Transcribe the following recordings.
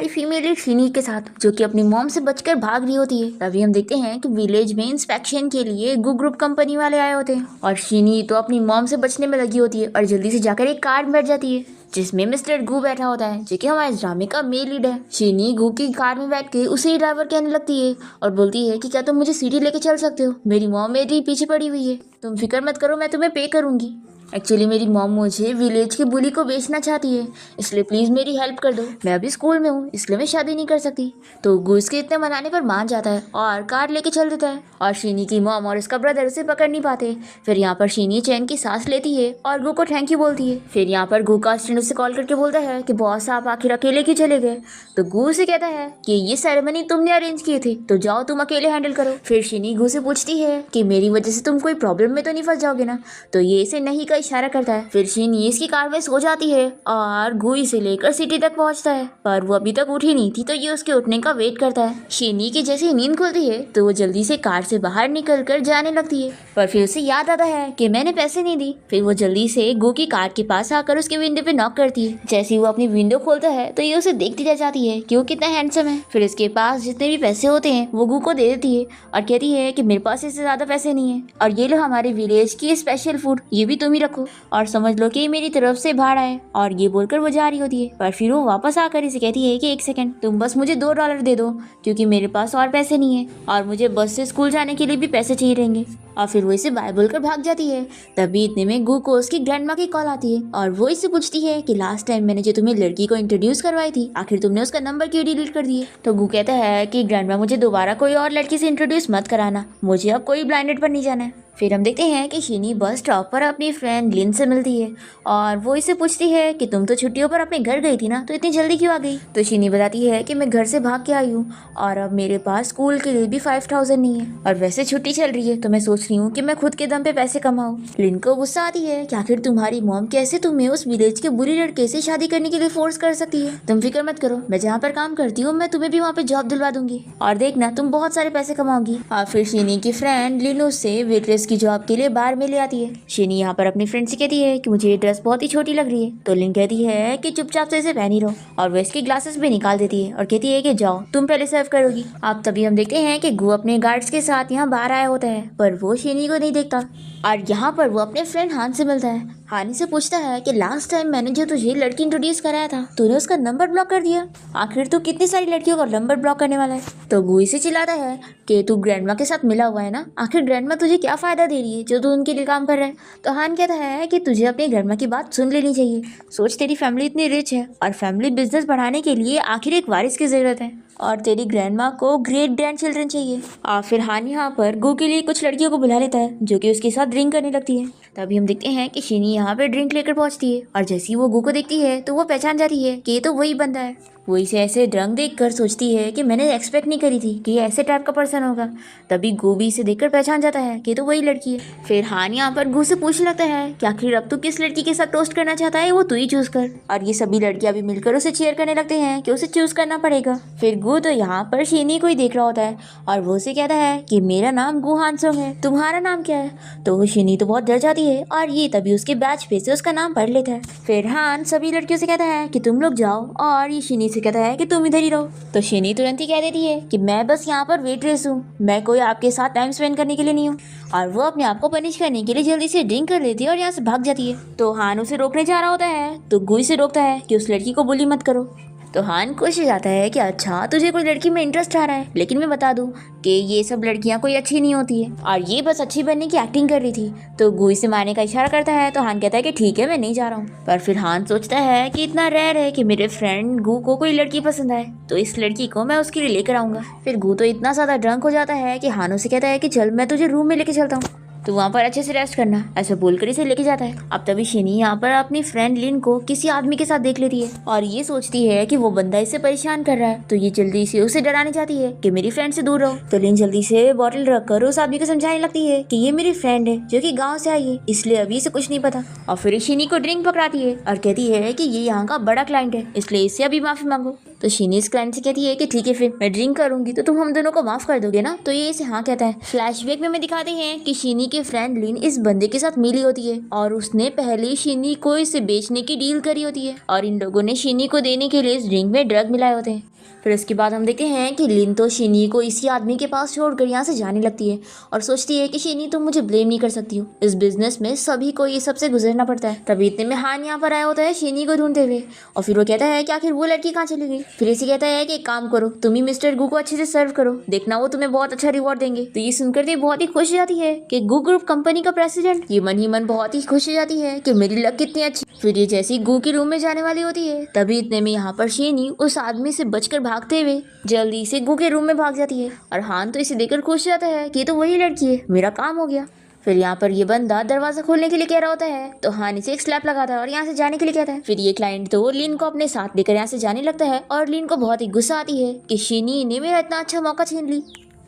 Female lead शीनी के साथ, जो कि अपनी मॉम से बचकर भाग रही होती है। तभी हम देखते हैं कि विलेज में इंस्पेक्शन के लिए गू ग्रुप कंपनी वाले आए होते हैं और शीनी तो अपनी मॉम से बचने में लगी होती है और जल्दी से जाकर एक कार में बैठ जाती है जिसमें मिस्टर गू बैठा होता है, जो कि हमारे ड्रामे का मेन लीड है। शीनी गू की कार में बैठ के उसे ही ड्राइवर कहने लगती है और बोलती है कि क्या तुम मुझे सिटी लेके चल सकते हो, मेरी मॉम मेरी पीछे पड़ी हुई है, तुम फिक्र मत करो, मैं तुम्हें पे करूंगी। एक्चुअली मेरी मॉम मुझे विलेज के बुली को बेचना चाहती है, इसलिए प्लीज़ मेरी हेल्प कर दो, मैं अभी स्कूल में हूँ इसलिए मैं शादी नहीं कर सकती। तो गूस के इतने मनाने पर मान जाता है और कार लेके चल देता है और शीनी की मॉम और इसका ब्रदर उसे पकड़ नहीं पाते। फिर यहाँ पर शीनी चैन की सांस लेती है और गू को थैंक यू बोलती है। फिर यहाँ पर गू का स्टूडेंट उसे कॉल करके बोलता है कि बॉस आप आखिर अकेले क्यों चले गए। तो गू से कहता है कि ये सेरेमनी तुमने अरेंज की थी तो जाओ तुम अकेले हैंडल करो। फिर शीनी गू से पूछती है कि मेरी वजह से तुम कोई प्रॉब्लम में तो नहीं फंस जाओगे ना। तो ये इसे नहीं का इशारा करता है। फिर शीनी इसकी कार में सो जाती है और गू इसे लेकर सिटी तक पहुंचता है, पर वो अभी तक उठी नहीं थी तो ये उसके उठने का वेट करता है। शीनी की जैसे नींद खुलती है तो वो जल्दी से कार से बाहर निकल कर जाने लगती है, पर फिर उसे याद आता है कि मैंने पैसे नहीं दी। फिर वो जल्दी से गू की कार के पास आकर उसके विंडो पे नॉक करती है। जैसे ही वो अपनी विंडो खोलता है तो ये उसे देखती रह जाती है कि वो कितना हैंडसम है। फिर इसके पास जितने भी पैसे होते हैं वो गू को दे देती है और कहती है कि मेरे पास इससे ज्यादा पैसे नहीं है और ये लो हमारे विलेज की स्पेशल फूड, ये भी तुम ही रखो और समझ लो कि मेरी तरफ से भाड़ा है। और ये बोलकर वो जा रही होती है, पर फिर वो वापस आकर इसे कहती है कि एक सेकंड, तुम बस मुझे $2 दे दो क्योंकि मेरे पास और पैसे नहीं है और मुझे बस से स्कूल जाने के लिए भी पैसे चाहिए रहेंगे। और फिर वो इसे बाय बोलकर भाग जाती है। तभी इतने में गू को उसकी ग्रैंडमा की कॉल आती है और वो इससे पूछती है कि लास्ट टाइम मैंने जो तुम्हें लड़की को इंट्रोड्यूस करवाई थी आखिर तुमने उसका नंबर क्यों डिलीट कर दिए। तो गू कहता है कि ग्रैंडमा मुझे दोबारा कोई और लड़की से इंट्रोड्यूस मत कराना, मुझे अब कोई ब्लाइंड डेट पर नहीं जाना है। फिर हम देखते हैं कि शीनी बस स्टॉप पर अपनी फ्रेंड लिन से मिलती है और वो इससे पूछती है कि तुम तो छुट्टियों पर अपने घर गई थी ना, तो इतनी जल्दी क्यों आ गई। तो शीनी बताती है कि मैं घर से भाग के आई हूँ और अब मेरे पास स्कूल के लिए भी 5000 नहीं है और वैसे छुट्टी चल रही है तो मैं सोच रही हूँ कि मैं खुद के दम पे पैसे कमाऊँ। लिन को गुस्सा आती है कि आखिर तुम्हारी मॉम कैसे तुम्हें उस विलेज के बुरी लड़के से शादी करने के लिए फोर्स कर सकती है। तुम फिक्र मत करो, मैं जहाँ पर काम करती हूँ मैं तुम्हें भी वहाँ पे जॉब दिलवा दूंगी और देखना तुम बहुत सारे पैसे कमाओगी। और फिर शीनी की फ्रेंड लिन उससे वेटरेस की जॉब के लिए बाहर में ले आती है। शीनी यहाँ पर अपनी फ्रेंड से कहती है कि मुझे ये ड्रेस बहुत ही छोटी लग रही है। तो लिन कहती है कि चुपचाप से इसे पहनी रहो और वो इसकी ग्लासेस भी निकाल देती है और कहती है कि जाओ तुम पहले सर्व करोगी। अब तभी हम देखते हैं कि गू अपने गार्ड्स के साथ यहाँ बाहर आया होता है, पर वो शीनी को नहीं देखता और यहाँ पर वो अपने फ्रेंड हान से मिलता है। हानी से पूछता है कि लास्ट टाइम मैंने जो तुझे लड़की इंट्रोड्यूस कराया था तूने उसका नंबर ब्लॉक कर दिया, आखिर तू कितनी सारी लड़कियों का नंबर ब्लॉक करने वाला है। तो गू इसे चिल्लाता है कि तू ग्रैंडमा के साथ मिला हुआ है ना, आखिर ग्रैंडमा तुझे क्या फायदा दे रही है जो तू उनके लिए काम कर रहा है। तो हान कहता है कि तुझे अपनी ग्रैंडमा की बात सुन लेनी चाहिए, सोच तेरी फैमिली इतनी रिच है और फैमिली बिजनेस बढ़ाने के लिए आखिर एक वारिस की जरूरत है और तेरी ग्रैंडमा को ग्रेट ग्रैंड चिल्ड्रन चाहिए। और फिर हान यहाँ पर गू के लिए कुछ लड़कियों को बुला लेता है जो कि उसके साथ ड्रिंक करने लगती है। तभी हम देखते हैं कि शीनी यहाँ पे ड्रिंक लेकर पहुंचती है और जैसे ही वो गू को देखती है तो वो पहचान जाती है कि ये तो वही बंदा है। वो इसे ऐसे ड्रंक देखकर सोचती है कि मैंने एक्सपेक्ट नहीं करी थी कि ये ऐसे टाइप का पर्सन होगा। तभी गू भी इसे देखकर पहचान जाता है कि तो वही लड़की है। फिर हान यहाँ पर गू से पूछने लगता है कि आखिर अब तू किस लड़की के साथ टोस्ट करना चाहता है, वो तू ही चूज कर। और ये सभी लड़कियां भी मिलकर उसे चीयर करने लगते हैं कि उसे चूज करना पड़ेगा। फिर गू तो यहाँ पर शीनी को ही देख रहा होता है और वो उसे कहता है कि मेरा नाम गू हानसोंग है, तुम्हारा नाम क्या है। तो वो शीनी तो बहुत डर जाती है और ये तभी उसके बैच पे से उसका नाम पढ़ लेता है। फिर हान सभी लड़कियों से कहता है कि तुम लोग जाओ और ये शीनी से कहता है कि तुम इधर ही रहो। तो शीनी तुरंत ही कह देती है कि मैं बस यहाँ पर वेटरेस हूँ, मैं कोई आपके साथ टाइम स्पेंड करने के लिए नहीं हूँ। और वो अपने आप को पनिश करने के लिए जल्दी से ड्रिंक कर लेती है और यहाँ से भाग जाती है। तो हान उसे रोकने जा रहा होता है तो गू से रोकता है कि उस लड़की को बुली मत करो। तो हान खुश हो जाता है कि अच्छा तुझे कोई लड़की में इंटरेस्ट आ रहा है, लेकिन मैं बता दूं कि ये सब लड़कियां कोई अच्छी नहीं होती है और ये बस अच्छी बनने की एक्टिंग कर रही थी। तो गू इसे मारने का इशारा करता है तो हान कहता है कि ठीक है मैं नहीं जा रहा हूँ। पर फिर हान सोचता है कि इतना रेयर है कि मेरे फ्रेंड गू को कोई लड़की पसंद आए तो इस लड़की को मैं उसके लिए लेकर आऊंगा। फिर गू तो इतना ज्यादा ड्रंक हो जाता है कि हान उसे कहता है कि चल मैं तुझे रूम में लेके चलता हूँ, तो वहाँ पर अच्छे से रेस्ट करना, ऐसा बोलकर इसे लेके जाता है। अब तभी शीनी यहाँ पर अपनी फ्रेंड लिन को किसी आदमी के साथ देख लेती है और ये सोचती है कि वो बंदा इसे परेशान कर रहा है। तो ये जल्दी से उसे डराने चाहती है कि मेरी फ्रेंड से दूर रहो। तो लिन जल्दी से बॉटल रखकर उस आदमी को समझाने लगती है कि ये मेरी फ्रेंड है जो कि गाँव से आई है, इसलिए अभी इसे कुछ नहीं पता। और फिर शीनी को ड्रिंक पकड़ाती है और कहती है कि ये यहाँ का बड़ा क्लाइंट है, इसलिए इससे अभी माफी मांगो। तो शीनी इस क्लाइंट से कहती है कि ठीक है फिर मैं ड्रिंक करूंगी तो तुम हम दोनों को माफ कर दोगे ना। तो ये इसे हाँ कहता है। फ्लैशबैक में हमें दिखाते हैं कि शीनी की फ्रेंड लिन इस बंदे के साथ मिली होती है और उसने पहले शीनी को इसे बेचने की डील करी होती है और इन लोगों ने शीनी को देने के लिए इस ड्रिंक में ड्रग मिलाए होते हैं। फिर इसके बाद हम देखते हैं कि लिन तो शिनी को इसी आदमी के पास छोड़कर यहाँ से जाने लगती है और सोचती है कि शिनी तुम मुझे ब्लेम नहीं कर सकती हो, इस बिजनेस में सभी को ये सबसे गुजरना पड़ता है। तभी इतने में हान यहाँ पर आया होता है शिनी को ढूंढते हुए और फिर वो कहता है कि आखिर वो लड़की कहाँ चली गई। फिर इसे कहता है कि एक काम करो, तुम ही मिस्टर गू को अच्छे से सर्व करो, देखना वो तुम्हें बहुत अच्छा रिवॉर्ड देंगे। तो ये सुनकर तो बहुत ही खुश हो जाती है कि गू ग्रुप कंपनी का प्रेसिडेंट, ये मन ही मन बहुत ही खुश हो जाती है कि मेरी लक कितनी अच्छी। फिर ये जैसे ही गू के रूम में जाने वाली होती है तभी इतने में यहाँ पर शिनी उस आदमी से बचकर भागते हुए जल्दी से गू के रूम में भाग जाती है और हान तो इसे देखकर खुश हो जाता है कि ये तो वही लड़की है, मेरा काम हो गया। फिर यहाँ पर ये बंदा दरवाजा खोलने के लिए कह रहा होता है तो हान इसे एक स्लैप लगाता है और यहाँ से जाने के लिए कहता है। फिर ये क्लाइंट तो लिन को अपने साथ लेकर यहाँ से जाने लगता है और लिन को बहुत ही गुस्सा आती है कि शिनी ने मेरा इतना अच्छा मौका छीन ली।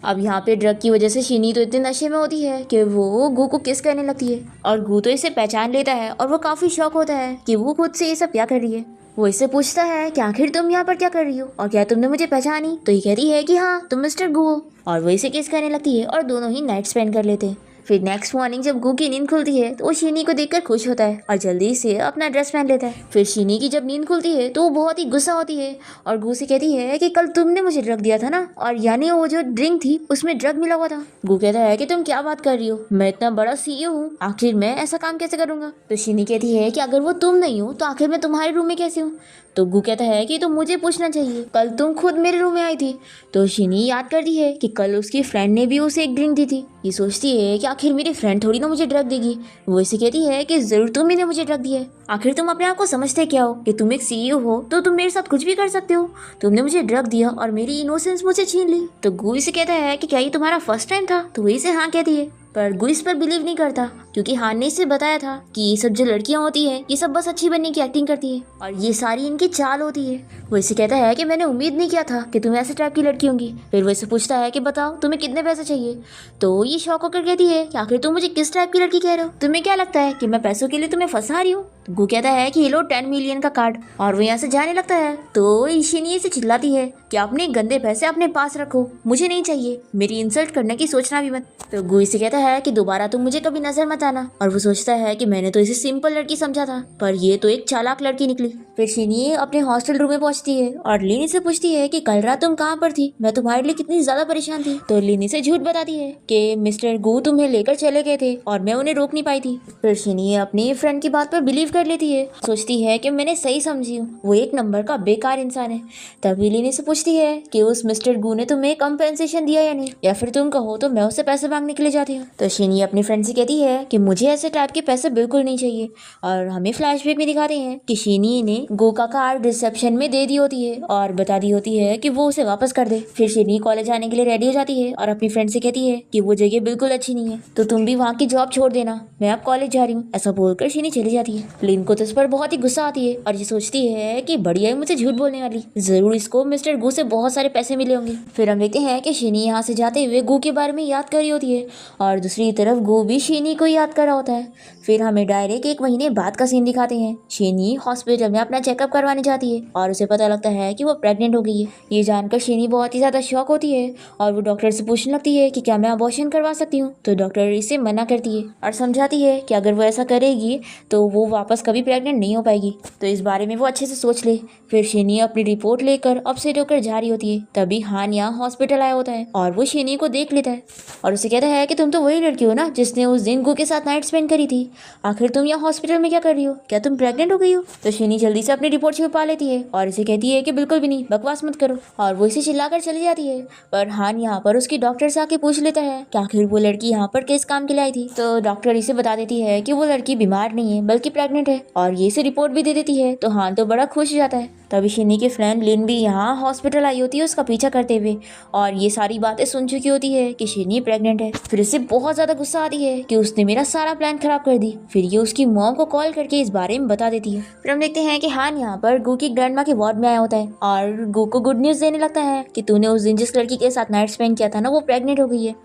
अब यहाँ पे ड्रग की वजह से शिनी तो इतने नशे में होती है कि वो गू को किस करने लगती है और गू तो इसे पहचान लेता है और वो काफी शौक होता है कि वो खुद से ये सब क्या कर रही है। वो इससे पूछता है कि आखिर तुम यहाँ पर क्या कर रही हो और क्या तुमने मुझे पहचानी। तो ये कहती है कि हाँ तुम मिस्टर गू हो और वो इसे किस करने लगती है और दोनों ही नाइट स्पेंड कर लेते हैं। फिर नेक्स्ट मॉर्निंग जब गू की नींद खुलती है तो वो शिनी को देखकर खुश होता है और जल्दी से अपना ड्रेस पहन लेता है। फिर शिनी की जब नींद खुलती है तो वो बहुत ही गुस्सा होती है और गू से कहती है कि कल तुमने मुझे ड्रग दिया था ना, और यानी वो जो ड्रिंक थी उसमें ड्रग मिला हुआ था। गू कहता है कि तुम क्या बात कर रही हो, मैं इतना बड़ा सीईओ हूँ, आखिर मैं ऐसा काम कैसे करूंगा। तो शिनी कहती है कि अगर वो तुम नहीं हो तो आखिर मैं तुम्हारे रूम में कैसे हूँ। तो गू कहता है कि तो मुझे पूछना चाहिए, कल तुम खुद मेरे रूम में आई थी। तो शिनी याद करती है कि कल उसकी फ्रेंड ने भी उसे एक ड्रिंक दी थी। ये सोचती है कि आखिर मेरी फ्रेंड थोड़ी ना मुझे ड्रग देगी। वो इसे कहती है कि जरूर तुम ही ने मुझे ड्रग दिया है, आखिर तुम अपने आप को समझते क्या हो कि तुम एक सीईओ हो तो तुम मेरे साथ कुछ भी कर सकते हो, तुमने मुझे ड्रग दिया और मेरी इनोसेंस मुझे छीन ली। तो गू इसे कहता है कि क्या ये तुम्हारा फर्स्ट टाइम था। तो वो इसे हाँ कहती है पर गू इस पर बिलीव नहीं करता क्योंकि हान ने इसे बताया था कि ये सब जो लड़कियां होती है ये सब बस अच्छी बनने की एक्टिंग करती है और ये सारी इनकी चाल होती है। वो इसे कहता है कि मैंने उम्मीद नहीं किया था कि तुम ऐसे टाइप की लड़की होंगी। फिर वो इसे पूछता है कि बताओ तुम्हें कितने पैसे चाहिए। तो ये शौक होकर कहती है कि आखिर तुम मुझे किस टाइप की लड़की कह रहे हो, तुम्हें क्या लगता है कि मैं पैसों के लिए तुम्हें फंसा रही हूँ। तो गू कहता है कि ये लो 10 मिलियन का कार्ड और वो यहाँ से जाने लगता है। तो शिनी से चिल्लाती है कि अपने गंदे पैसे अपने पास रखो, मुझे नहीं चाहिए, मेरी इंसल्ट करने की सोचना भी मत। तो गू इसे कहता है कि दोबारा तुम मुझे कभी नजर मत आना। और वो सोचता है कि मैंने तो इसे सिंपल लड़की समझा था पर ये तो एक चालाक लड़की निकली। फिर शिनी अपने हॉस्टल रूम में पहुंचती है और लिन से पूछती है कि कल रात तुम कहाँ पर थी, मैं तुम्हारे लिए कितनी ज्यादा परेशान थी। तो लिन से झूठ बताती है कि मिस्टर गू तुम्हें लेकर चले गए थे और मैं उन्हें रोक नहीं पाई थी। फिर शिनी अपनी फ्रेंड की बात पर बिलीव कर लेती है, सोचती है कि मैंने सही समझी हूँ, वो एक नंबर का बेकार इंसान है। तभी लिन से पूछती है कि उस मिस्टर गू ने तुम्हें कंपेंसेशन दिया या नहीं, या फिर तुम कहो तो मैं उससे पैसे मांगने के लिए जाती हूँ। तो शिनी अपनी फ्रेंड से कहती है कि मुझे ऐसे टाइप के पैसे बिल्कुल नहीं चाहिए और हमें फ्लैशबैक में दिखाते हैं कि शिनी ने गू का कार्ड रिसेप्शन में दे दी होती है और बता दी होती है कि वो उसे वापस कर दे। फिर शिनी कॉलेज आने के लिए रेडी हो जाती है और अपनी फ्रेंड से कहती है कि वो जगह बिल्कुल अच्छी नहीं है तो तुम भी वहाँ की जॉब छोड़ देना, मैं अब कॉलेज जा रही हूँ। ऐसा बोलकर शिनी चली जाती है। लिन को तो इस पर बहुत ही गुस्सा आती है और ये सोचती है कि बढ़िया है मुझे झूठ बोलने वाली, जरूर इसको मिस्टर गू से बहुत सारे पैसे मिले होंगे। फिर हम देखते हैं कि शिनी यहाँ से जाते हुए गू के बारे में याद कर रही होती है और दूसरी तरफ गू भी शिनी को याद कर रहा होता है। फिर हमें डायरेक्ट 1 महीने बाद का सीन दिखाते हैं। शिनी हॉस्पिटल में अपना चेकअप करवाने जाती है और उसे पता लगता है कि वो प्रेग्नेंट हो गई है। ये जानकर शिनी बहुत ही ज्यादा शॉक होती है और वो डॉक्टर से पूछने लगती है कि क्या मैं अबॉर्शन करवा सकती हूँ। तो डॉक्टर इसे मना करती है और समझाती है कि अगर वो ऐसा करेगी तो वो वापस कभी प्रेग्नेंट नहीं हो पाएगी, तो इस बारे में वो अच्छे से सोच ले। फिर शिनी अपनी रिपोर्ट लेकर अपसेट होकर जा रही होती है। तभी हान यहाँ हॉस्पिटल आया होता है और वो शिनी को देख लेता है और उसे कहता है कि तुम तो वही लड़की हो ना जिसने उस दिन गू के साथ नाइट स्पेंड करी थी, आखिर तुम यहाँ हॉस्पिटल में क्या कर रही हो, क्या तुम प्रेग्नेंट हो गई हो। तो शिनी जल्दी से अपनी रिपोर्ट छुपा लेती है और इसे कहती है कि बिल्कुल भी नहीं, बकवास मत करो, और वो इसे चिल्लाकर चली जाती है। पर हान यहाँ पर उसकी डॉक्टर से आके पूछ लेता है कि आखिर वो लड़की यहाँ पर किस काम के लिए आई थी। तो डॉक्टर इसे बता देती है कि वो लड़की बीमार नहीं है बल्कि प्रेग्नेंट है और ये इसे रिपोर्ट भी दे देती है। तो हान तो बड़ा खुश हो जाता है। तभी शिनी की फ्रेंड लिन भी यहाँ हॉस्पिटल आई होती है उसका पीछा करते हुए और ये सारी बातें सुन चुकी होती है कि शिनी प्रेग्नेंट है। फिर इसे बहुत ज्यादा गुस्सा आती है कि उसने मेरा सारा प्लान खराब कर दी। फिर ये उसकी मॉम को कॉल करके इस बारे में बता देती है। फिर हम देखते हैं कि हान यहाँ पर गू की ग्रैंडमा के वार्ड में आया होता है और गू को गुड न्यूज देने लगता है कि तूने उस दिन जिस लड़की के साथ नाइट स्पेंड किया था ना वो प्रेग्नेंट हो गई है।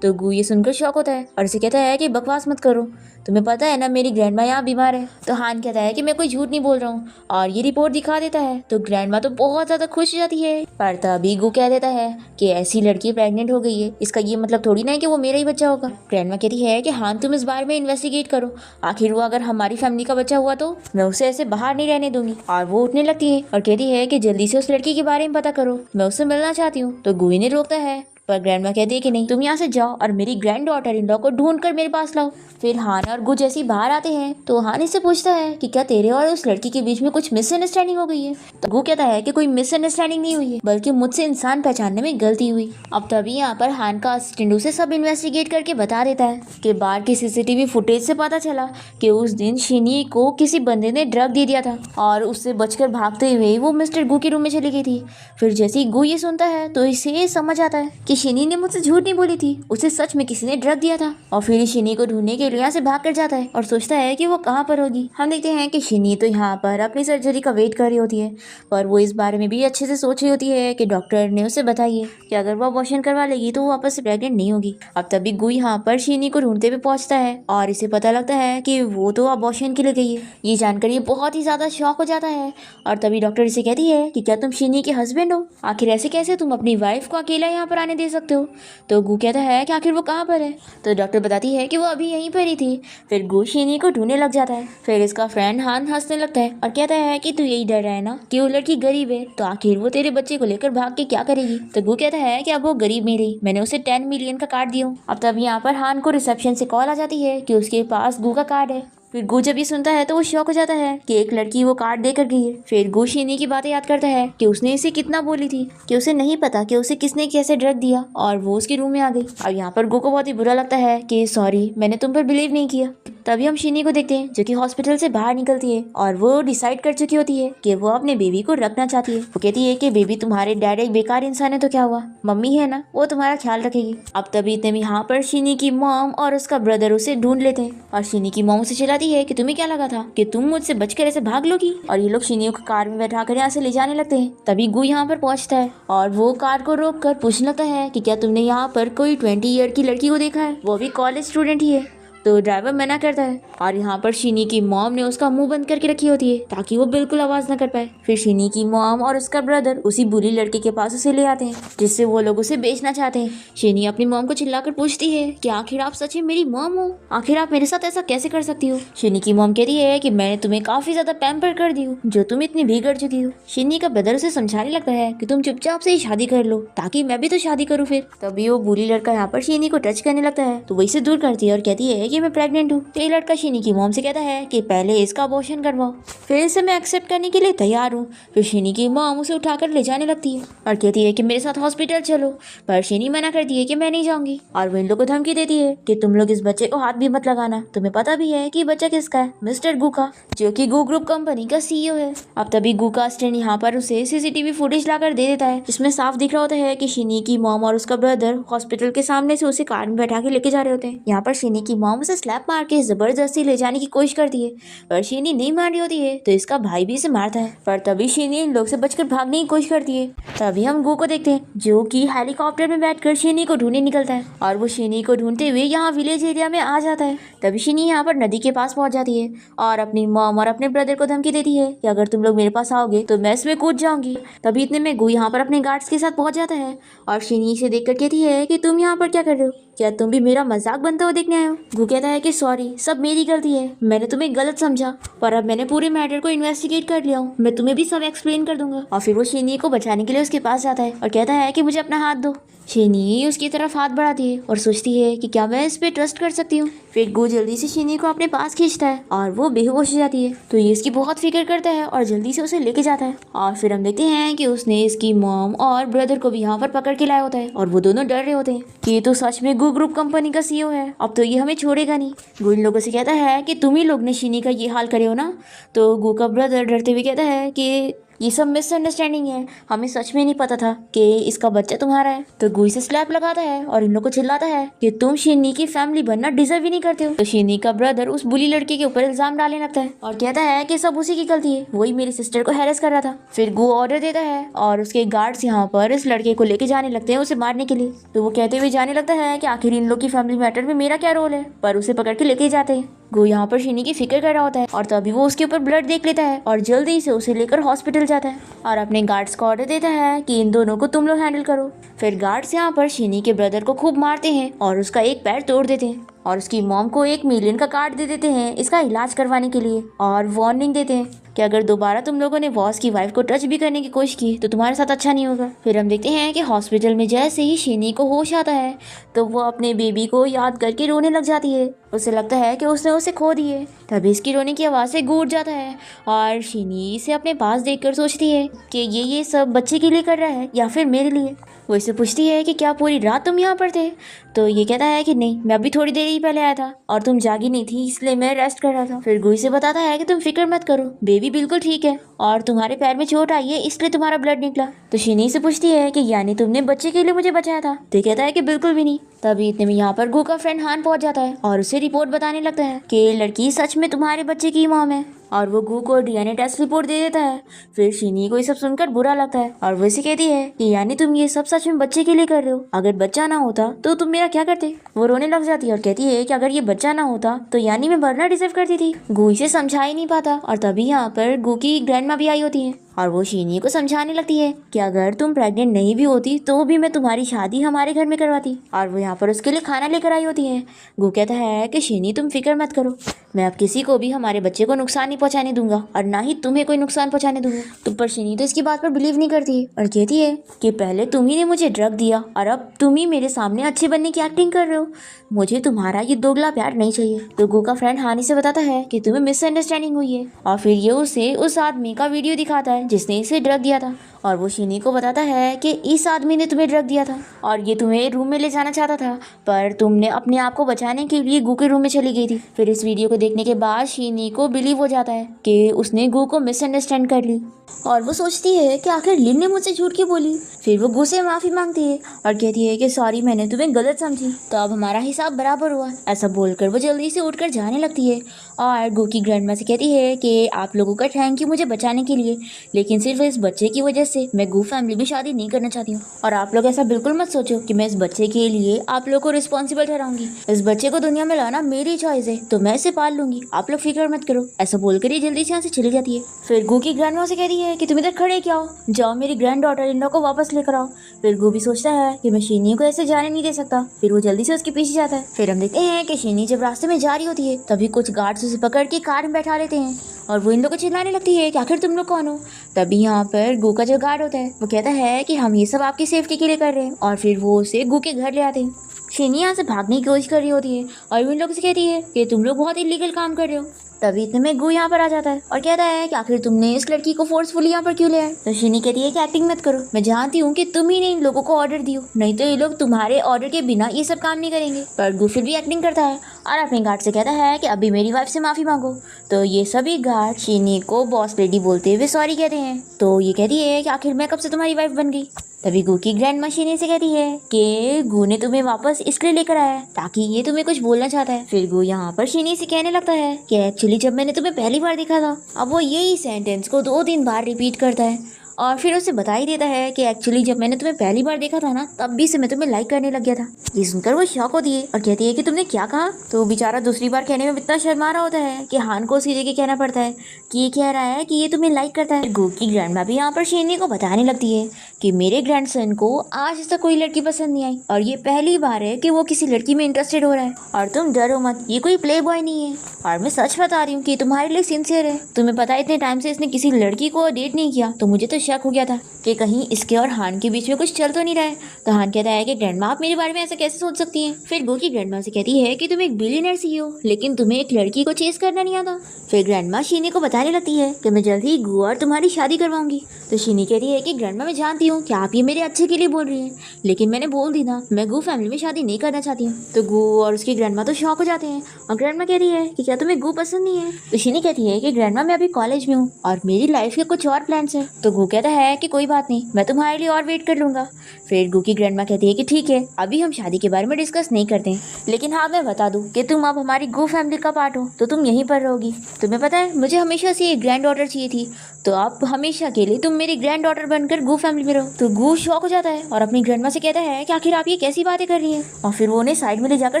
तो गू ये सुनकर शॉक होता है और इसे कहता है कि बकवास मत करो, तुम्हें पता है ना मेरी ग्रैंडमा यहाँ बीमार है। तो हान कहता है कि मैं कोई झूठ नहीं बोल रहा हूँ और ये रिपोर्ट दिखा देता है है तो ग्रैंडमा तो बहुत ज्यादा खुश हो जाती है। पर तभी गु कह देता है कि ऐसी लड़की प्रेग्नेंट हो गई है, इसका ये मतलब थोड़ी ना है कि वो मेरा ही बच्चा होगा। ग्रैंडमा कहती है कि हाँ तुम इस बारे में इन्वेस्टिगेट करो, आखिर वो अगर हमारी फैमिली का बच्चा हुआ तो मैं उसे ऐसे बाहर नहीं रहने दूंगी। और वो उठने लगती है और कहती है कि जल्दी से उस लड़की के बारे में पता करो, मैं उससे मिलना चाहती हूँ। तो गु इन्हें रोकता है पर ग्रैंडमा कहती है कि नहीं, तुम यहाँ से जाओ और मेरी ग्रैंड डॉटर इन लॉ को ढूंढ कर मेरे पास लाओ। फिर हान और गु जैसे ही बाहर आते हैं तो हान इससे पूछता है कि क्या तेरे और उस लड़की के बीच में कुछ मिसअंडरस्टैंडिंग हो गई है। तो गु कहता है कि कोई मिसअंडरस्टैंडिंग नहीं हुई है, बल्कि मुझसे इंसान पहचानने में गलती हुई। अब तभी यहाँ पर हान का असिस्टेंट उसे सब इन्वेस्टिगेट करके बता देता है कि बाहर की सीसीटीवी फुटेज से पता चला कि उस दिन शिनी को किसी बंदे ने ड्रग दे दिया था और उससे बचकर भागते हुए वो मिस्टर गु के रूम में चली गई थी। फिर जैसे ही गु ये सुनता है तो इसे समझ आता है कि शिनी ने मुझसे झूठ नहीं बोली थी, उसे सच में किसी ने ड्रग दिया था। और फिर शिनी को ढूंढने के लिए यहाँ से भाग कर जाता है और सोचता है कि वो कहाँ पर होगी। हम देखते हैं कि शिनी तो यहाँ पर अपनी सर्जरी का वेट कर रही होती है, पर वो इस बारे में भी अच्छे से सोच रही होती है कि डॉक्टर ने उसे बताई है कि अगर वो अबॉर्शन करवा लेगी तो वो वापस से प्रेग्नेंट नहीं होगी। अब तभी गु यहाँ पर शिनी को ढूंढते हुए पहुंचता है और इसे पता लगता है कि वो तो अबॉर्शन के लिए गई है। ये जानकर ये बहुत ही ज्यादा शॉक हो जाता है और तभी डॉक्टर इसे कहती है कि क्या तुम शिनी के हस्बैंड हो, आखिर ऐसे कैसे तुम अपनी वाइफ को अकेला यहाँ पर आने दे सकते हो। तो गु कहता है कि आखिर वो कहाँ पर है। तो डॉक्टर बताती है कि वो अभी यहीं पर ही थी। फिर गु शिनी को ढूंढने लग जाता है। फिर इसका फ्रेंड हान हंसने लगता है और कहता है कि तू यही डर रहा है ना कि वो लड़की गरीब है, तो आखिर वो तेरे बच्चे को लेकर भाग के क्या करेगी। तो गु कहता है कि अब वो गरीब नहीं रही, मैंने उसे 10 मिलियन का कार्ड दिया हूँ। अब तब यहाँ पर हान को रिसेप्शन से कॉल आ जाती है कि उसके पास गु का कार्ड है। फिर गु जब ये सुनता है तो वो शॉक हो जाता है कि एक लड़की वो कार्ड देकर गई है। फिर गु शिनी की बातें याद करता है कि उसने इसे कितना बोली थी कि उसे नहीं पता कि उसे किसने कैसे ड्रग दिया और वो उसके रूम में आ गई। अब यहाँ पर गु को बहुत ही बुरा लगता है कि सॉरी, मैंने तुम पर बिलीव नहीं किया। तभी हम शिनी को देखते हैं जो कि हॉस्पिटल से बाहर निकलती है और वो डिसाइड कर चुकी होती है कि वो अपने बेबी को रखना चाहती है। वो कहती है कि बेबी तुम्हारे डैड एक बेकार इंसान है तो क्या हुआ, मम्मी है ना, वो तुम्हारा ख्याल रखेगी। अब तभी इतने में यहाँ पर शिनी की मॉम और उसका ब्रदर उसे ढूंढ लेते हैं और शिनी की मॉम उसे चिल्लाती है कि तुम्हें क्या लगा था कि तुम मुझसे बचकर ऐसे भाग लोगी। और ये लोग शिनी को कार में बैठा कर यहाँ से ले जाने लगते हैं। तभी गु यहाँ पर पहुंचता है और वो कार को रोक कर पूछने लगता है कि क्या तुमने यहाँ पर कोई 20 ईयर की लड़की को देखा है, वो भी कॉलेज स्टूडेंट ही है। तो ड्राइवर मना करता है और यहाँ पर शिनी की मॉम ने उसका मुंह बंद करके रखी होती है ताकि वो बिल्कुल आवाज न कर पाए। फिर शिनी की मॉम और उसका ब्रदर उसी बुरी लड़की के पास उसे ले आते हैं जिससे वो लोग उसे बेचना चाहते हैं। शिनी अपनी मॉम को चिल्लाकर पूछती है कि आखिर आप सच में मेरी मॉम हो, आखिर आप मेरे साथ ऐसा कैसे कर सकती हो। शिनी की मॉम कहती है कि मैंने तुम्हें काफी ज्यादा पैम्पर कर दी हूँ जो तुम इतनी बिगड़ चुकी हो। शिनी का ब्रदर उसे समझाने लगता है कि तुम चुपचाप से ही शादी कर लो ताकि मैं भी तो शादी करूँ। फिर तभी वो बुरी लड़का यहाँ पर शिनी को टच करने लगता है तो वो इसे दूर करती है और कहती है कि मैं प्रेग्नेंट हूँ। ये लड़का शिनी की मॉम से कहता है कि पहले इसका अबॉर्शन करवाओ, फिर इसे मैं एक्सेप्ट करने के लिए तैयार हूँ। फिर शिनी की मॉम उसे उठाकर ले जाने लगती है और कहती है कि मेरे साथ हॉस्पिटल चलो, पर शिनी मना करती है कि मैं नहीं जाऊंगी और वो इन लोगों को धमकी देती है कि तुम लोग इस बच्चे को हाथ भी मत लगाना, तुम्हें पता भी है कि बच्चा किसका है, मिस्टर गु का, जो कि गु ग्रुप कंपनी का CEO है। अब तभी गु का असिस्टेंट यहाँ पर उसे सीसीटीवी फुटेज लाकर दे देता है जिसमें साफ दिख रहा होता है कि शिनी की मॉम और उसका ब्रदर हॉस्पिटल के सामने से उसे कार में बैठा के लेके जा रहे होते हैं। यहाँ पर शिनी की मॉम उसे स्लैप मार के जबरदस्ती ले जाने की कोशिश करती है पर शिनी नहीं मान रही होती है तो इसका भाई भी इसे मारता है। पर तभी शिनी इन लोग से बचकर भागने की कोशिश करती है। तभी हम गु को देखते हैं जो कि हेलीकॉप्टर में बैठकर शिनी को ढूंढने निकलता है और वो शिनी को ढूंढते हुए यहाँ विलेज एरिया में आ जाता है। तभी शिनी यहाँ पर नदी के पास पहुंच जाती है और अपनी मॉम और अपने ब्रदर को धमकी देती है कि अगर तुम लोग मेरे पास आओगे तो मैं इसमें कूद जाऊंगी। तभी इतने में गु यहाँ पर अपने गार्ड्स के साथ पहुंच जाता है और शिनी से देखकर कहती है कि तुम यहाँ पर क्या कर रहे हो, क्या तुम भी मेरा मजाक बनता हुआ देखने आए हो। गु कहता है कि सॉरी, सब मेरी गलती है, मैंने तुम्हें गलत समझा, पर अब मैंने पूरे मैटर को इन्वेस्टिगेट कर लिया हूँ, मैं तुम्हें भी सब एक्सप्लेन कर दूंगा। और फिर वो शिनी को बचाने के लिए उसके पास जाता है और कहता है कि मुझे अपना हाथ दो। शिनी उसकी तरफ हाथ बढ़ाती है और सोचती है कि क्या मैं इस पे ट्रस्ट कर सकती हूँ। फिर गु जल्दी से शिनी को अपने पास खींचता है और वो बेहोश हो जाती है तो ये इसकी बहुत फिक्र करता है और जल्दी से उसे लेके जाता है। और फिर हम देखते हैं कि उसने इसकी मॉम और ब्रदर को भी यहाँ पर पकड़ के लाया होता है और वो दोनों डर रहे होते हैं कि ये तो सच में गु ग्रुप कंपनी का CEO है, अब तो ये हमें छोड़ेगा नहीं। गु इन लोगों से कहता है कि तुम ही लोग ने शिनी का ये हाल करे हो ना। तो गु का ब्रदर डरते हुए कहता है कि ये सब मिसअंडरस्टैंडिंग है, हमें सच में नहीं पता था कि इसका बच्चा तुम्हारा है। तो गु इसे स्लैप लगाता है और इन लोग को चिल्लाता है कि तुम शिनी की फैमिली बनना डिजर्व ही नहीं करते हो। तो शिनी का ब्रदर उस बुली लड़के के ऊपर इल्जाम डालने लगता है और कहता है कि सब उसी की गलती है, वही मेरी सिस्टर को हैरेस कर रहा था। फिर गु ऑर्डर देता है और उसके गार्ड्स यहाँ पर इस लड़के को लेके जाने लगते हैं उसे मारने के लिए। तो वो कहते हुए जाने लगता है कि आखिर इन लोग की फैमिली मैटर में मेरा क्या रोल है, पर उसे पकड़ के लेके जाते हैं। गो यहाँ पर शीनी की फिक्र कर रहा होता है और तभी वो उसके ऊपर ब्लड देख लेता है और जल्दी से उसे लेकर हॉस्पिटल जाता है और अपने गार्ड्स को ऑर्डर देता है कि इन दोनों को तुम लोग हैंडल करो। फिर गार्ड्स यहाँ पर शीनी के ब्रदर को खूब मारते हैं और उसका एक पैर तोड़ देते हैं और उसकी मॉम को 1 मिलियन का कार्ड दे देते हैं इसका इलाज करवाने के लिए और वार्निंग देते हैं कि अगर दोबारा तुम लोगों ने बॉस की वाइफ को टच भी करने की कोशिश की तो तुम्हारे साथ अच्छा नहीं होगा। फिर हम देखते हैं कि हॉस्पिटल में जैसे ही शीनी को होश आता है तो वो अपने बेबी को याद करके रोने लग जाती है। उसे लगता है कि उसने उसे खो दिए। तभी इसकी रोने की आवाज़ से गूंज जाता है और शीनी इसे अपने पास देखकर सोचती है कि ये सब बच्चे के लिए कर रहा है या फिर मेरे लिए। वो इससे पूछती है कि क्या पूरी रात तुम यहाँ पर थे? तो ये कहता है कि नहीं, मैं अभी थोड़ी देर ही पहले आया था और तुम जागी नहीं थी इसलिए मैं रेस्ट कर रहा था। फिर गुई से बताता है कि तुम फिक्र मत करो, बेबी बिल्कुल ठीक है और तुम्हारे पैर में चोट आई है इसलिए तुम्हारा ब्लड निकला। तो शीनी से पूछती है कि यानी तुमने बच्चे के लिए मुझे बचाया था? तो कहता है कि बिल्कुल भी नहीं। तभी इतने में यहाँ पर गु का फ्रेंड हान पहुंच जाता है और उसे रिपोर्ट बताने लगता है कि लड़की सच में तुम्हारे बच्चे की मॉम है और वो गु को डीएनए टेस्ट रिपोर्ट दे देता है। फिर शीनी को ये सब सुनकर बुरा लगता है और वो इसे कहती है कि यानी तुम ये सब सच में बच्चे के लिए कर रहे हो, अगर बच्चा ना होता तो तुम मेरा क्या करते? वो रोने लग जाती है और कहती है कि अगर ये बच्चा ना होता तो यानी मैं मरना डिजर्व करती थी। गु इसे समझा ही नहीं पाता और तभी यहाँ पर गु की ग्रैंडमा भी आई होती है और वो शीनी को समझाने लगती है कि अगर तुम प्रेग्नेंट नहीं भी होती तो भी मैं तुम्हारी शादी हमारे घर में करवाती। और वो यहाँ पर उसके लिए खाना लेकर आई होती है। गु कहता है कि शीनी तुम फिक्र मत करो, मैं अब किसी को भी हमारे बच्चे को नुकसान नहीं पहुंचाने दूंगा और ना ही तुम्हें कोई नुकसान पहुंचाने दूंगा। तो पर शीनी तो इसकी बात पर बिलीव नहीं करती है और कहती है कि पहले तुम ही ने मुझे ड्रग दिया और अब तुम ही मेरे सामने अच्छे बनने की एक्टिंग कर रहे हो, मुझे तुम्हारा ये दोगला प्यार नहीं चाहिए। तो गु का फ्रेंड हानी से बताता है कि तुम्हें मिसअंडरस्टैंडिंग हुई है और फिर ये उसे उस आदमी का वीडियो दिखाता है जिसने इसे ड्रग दिया था और वो शीनी को बताता है कि इस आदमी ने तुम्हें ड्रग दिया था और ये तुम्हें रूम में ले जाना चाहता था पर तुमने अपने आप को बचाने के लिए गु के रूम में चली गई थी। फिर इस वीडियो को देखने के बाद शीनी को बिलीव हो जाता है कि उसने गु को मिसअंडरस्टैंड कर ली और वो सोचती है कि आखिर लिन ने मुझसे झूठ क्यों बोली। फिर वो गु से माफ़ी मांगती है और कहती है कि सॉरी, मैंने तुम्हें गलत समझी, तो अब हमारा हिसाब बराबर हुआ। ऐसा बोलकर वो जल्दी से उठकर जाने लगती है और गु की ग्रैंडमा से कहती है कि आप लोगों का थैंक यू मुझे बचाने के लिए, लेकिन सिर्फ इस बच्चे की वजह से मैं गु फैमिली में शादी नहीं करना चाहती हूँ और आप लोग ऐसा बिल्कुल मत सोचो कि मैं इस बच्चे के लिए आप लोग को रिस्पॉन्सिबल ठहराऊंगी। इस बच्चे को दुनिया में लाना मेरी चॉइस है तो मैं इसे पाल लूंगी, आप लोग फिक्र मत करो। ऐसा बोलकर ये जल्दी से यहाँ से चली जाती है। फिर गु की ग्रैंडमा से कहती है कि तुम इधर खड़े क्या हो, जाओ मेरी ग्रैंड डॉटर इन को वापस लेकर आओ। फिर गु भी सोचता है कि मैं शीनी को ऐसे जाने नहीं दे सकता। फिर वो जल्दी से उसके पीछे जाता है। फिर हम देखते हैं कि शीनी जब रास्ते में जा रही होती है तभी कुछ गार्ड्स उसे पकड़ के कार में बैठा लेते हैं और वो इन लोगों को चिल्लाने लगती है कि आखिर तुम लोग कौन हो। तभी यहाँ पर गु का जो गार्ड होता है वो कहता है कि हम ये सब आपकी सेफ्टी के लिए कर रहे हैं और फिर वो उसे गु के घर ले आते हैं। शीनी यहाँ से भागने की कोशिश कर रही होती है और वो इन लोगों से कहती है कि तुम लोग बहुत इलीगल काम कर रहे हो। तभी इतने में गु यहाँ पर आ जाता है और कहता है कि आखिर तुमने इस लड़की को फोर्सफुली यहाँ पर क्यों ले आए। तो शीनी कहती है कि एक्टिंग मत करो, मैं जानती हूँ कि तुम ही ने इन लोगों को ऑर्डर दी हो, नहीं तो ये लोग तुम्हारे ऑर्डर के बिना ये सब काम नहीं करेंगे। पर गु फिर भी एक्टिंग करता है और अपने गार्ड से कहता है कि अभी मेरी वाइफ से माफ़ी मांगो। तो ये सभी गार्ड शीनी को बॉस लेडी बोलते हुए सॉरी कहते हैं। तो ये कहती है कि आखिर मैं कब से तुम्हारी वाइफ बन गई। तभी गु की ग्रैंडमा शीनी से कहती है कि गु ने तुम्हें वापस इसलिए लेकर आया है ताकि ये तुम्हें कुछ बोलना चाहता है। फिर गु यहाँ पर शीनी से कहने लगता है कि एक्चुअली जब मैंने तुम्हें पहली बार देखा था, अब वो यही सेंटेंस को 2-3 बार रिपीट करता है और फिर उसे बता ही देता है कि एक्चुअली जब मैंने तुम्हें पहली बार देखा था ना तब भी से मैं तुम्हें लाइक करने लग गया था। ये सुनकर वो शॉक होती है और कहती है कि तुमने क्या कहा। तो बेचारा दूसरी बार कहने में इतना शर्मा रहा होता है कि हान को सीधे के कहना पड़ता है कि ये कह रहा है कि ये तुम्हें लाइक करता है। गु की ग्रैंडमा भी यहाँ पर शीनी को बताने लगती है कि मेरे ग्रैंडसन को आज तक कोई लड़की पसंद नहीं आई और ये पहली बार है कि वो किसी लड़की में इंटरेस्टेड हो रहा है और तुम डरो मत, ये कोई प्ले बॉय नहीं है और मैं सच बता रही हूँ कि तुम्हारे लिए सिंसियर है। तुम्हें पता है इतने टाइम से इसने किसी लड़की को डेट नहीं किया तो मुझे तो शक हो गया था कि कहीं इसके और हान के बीच में कुछ चल तो नहीं रहा है। तो हान कहता है कि ग्रैंडमा आप मेरे बारे में ऐसा कैसे सोच सकती हैं। फिर गु की ग्रैंडमा से कहती है कि तुम एक बिलियनर CEO लेकिन तुम्हें एक लड़की को चेस करना नहीं आता। फिर ग्रैंडमा शीनी को बताने लगती है कि मैं जल्द ही गु और तुम्हारी शादी करवाऊंगी। तो शीनी कहती है कि ग्रैंडमा मैं जानती हूँ कि आप ये मेरे अच्छे के लिए बोल रही हैं, लेकिन मैंने बोल दी ना मैं गु फैमिली में शादी नहीं करना चाहती हूँ। तो गु और उसकी ग्रैंडमा तो शॉक हो जाते हैं और ग्रैंडमा कहती है कि क्या तुम्हें गु पसंद नहीं है। तो शीनी कहती है कि ग्रैंडमा मैं अभी कॉलेज में हूँ और मेरी लाइफ के कुछ और प्लान्स हैं। तो गु कहता है कि कोई बात नहीं, मैं तुम्हारे लिए और वेट कर लूंगा। फिर गु की ग्रैंडमा कहती है कि ठीक है, अभी हम शादी के बारे में डिस्कस नहीं करते हैं, लेकिन हाँ मैं बता दूं कि तुम अब हमारी गु फैमिली का पार्ट हो तो तुम यहीं पर रहोगी। तुम्हें पता है मुझे हमेशा से एक ग्रैंड डॉटर चाहिए थी, तो आप हमेशा के लिए तुम मेरी ग्रैंड डॉटर बनकर गू फैमिली में रहो। तो गू शॉक हो जाता है और अपनी ग्रैंड माँ से कहता है कि आखिर आप ये कैसी बातें कर रही हैं। और फिर वो उन्हें साइड में ले जाकर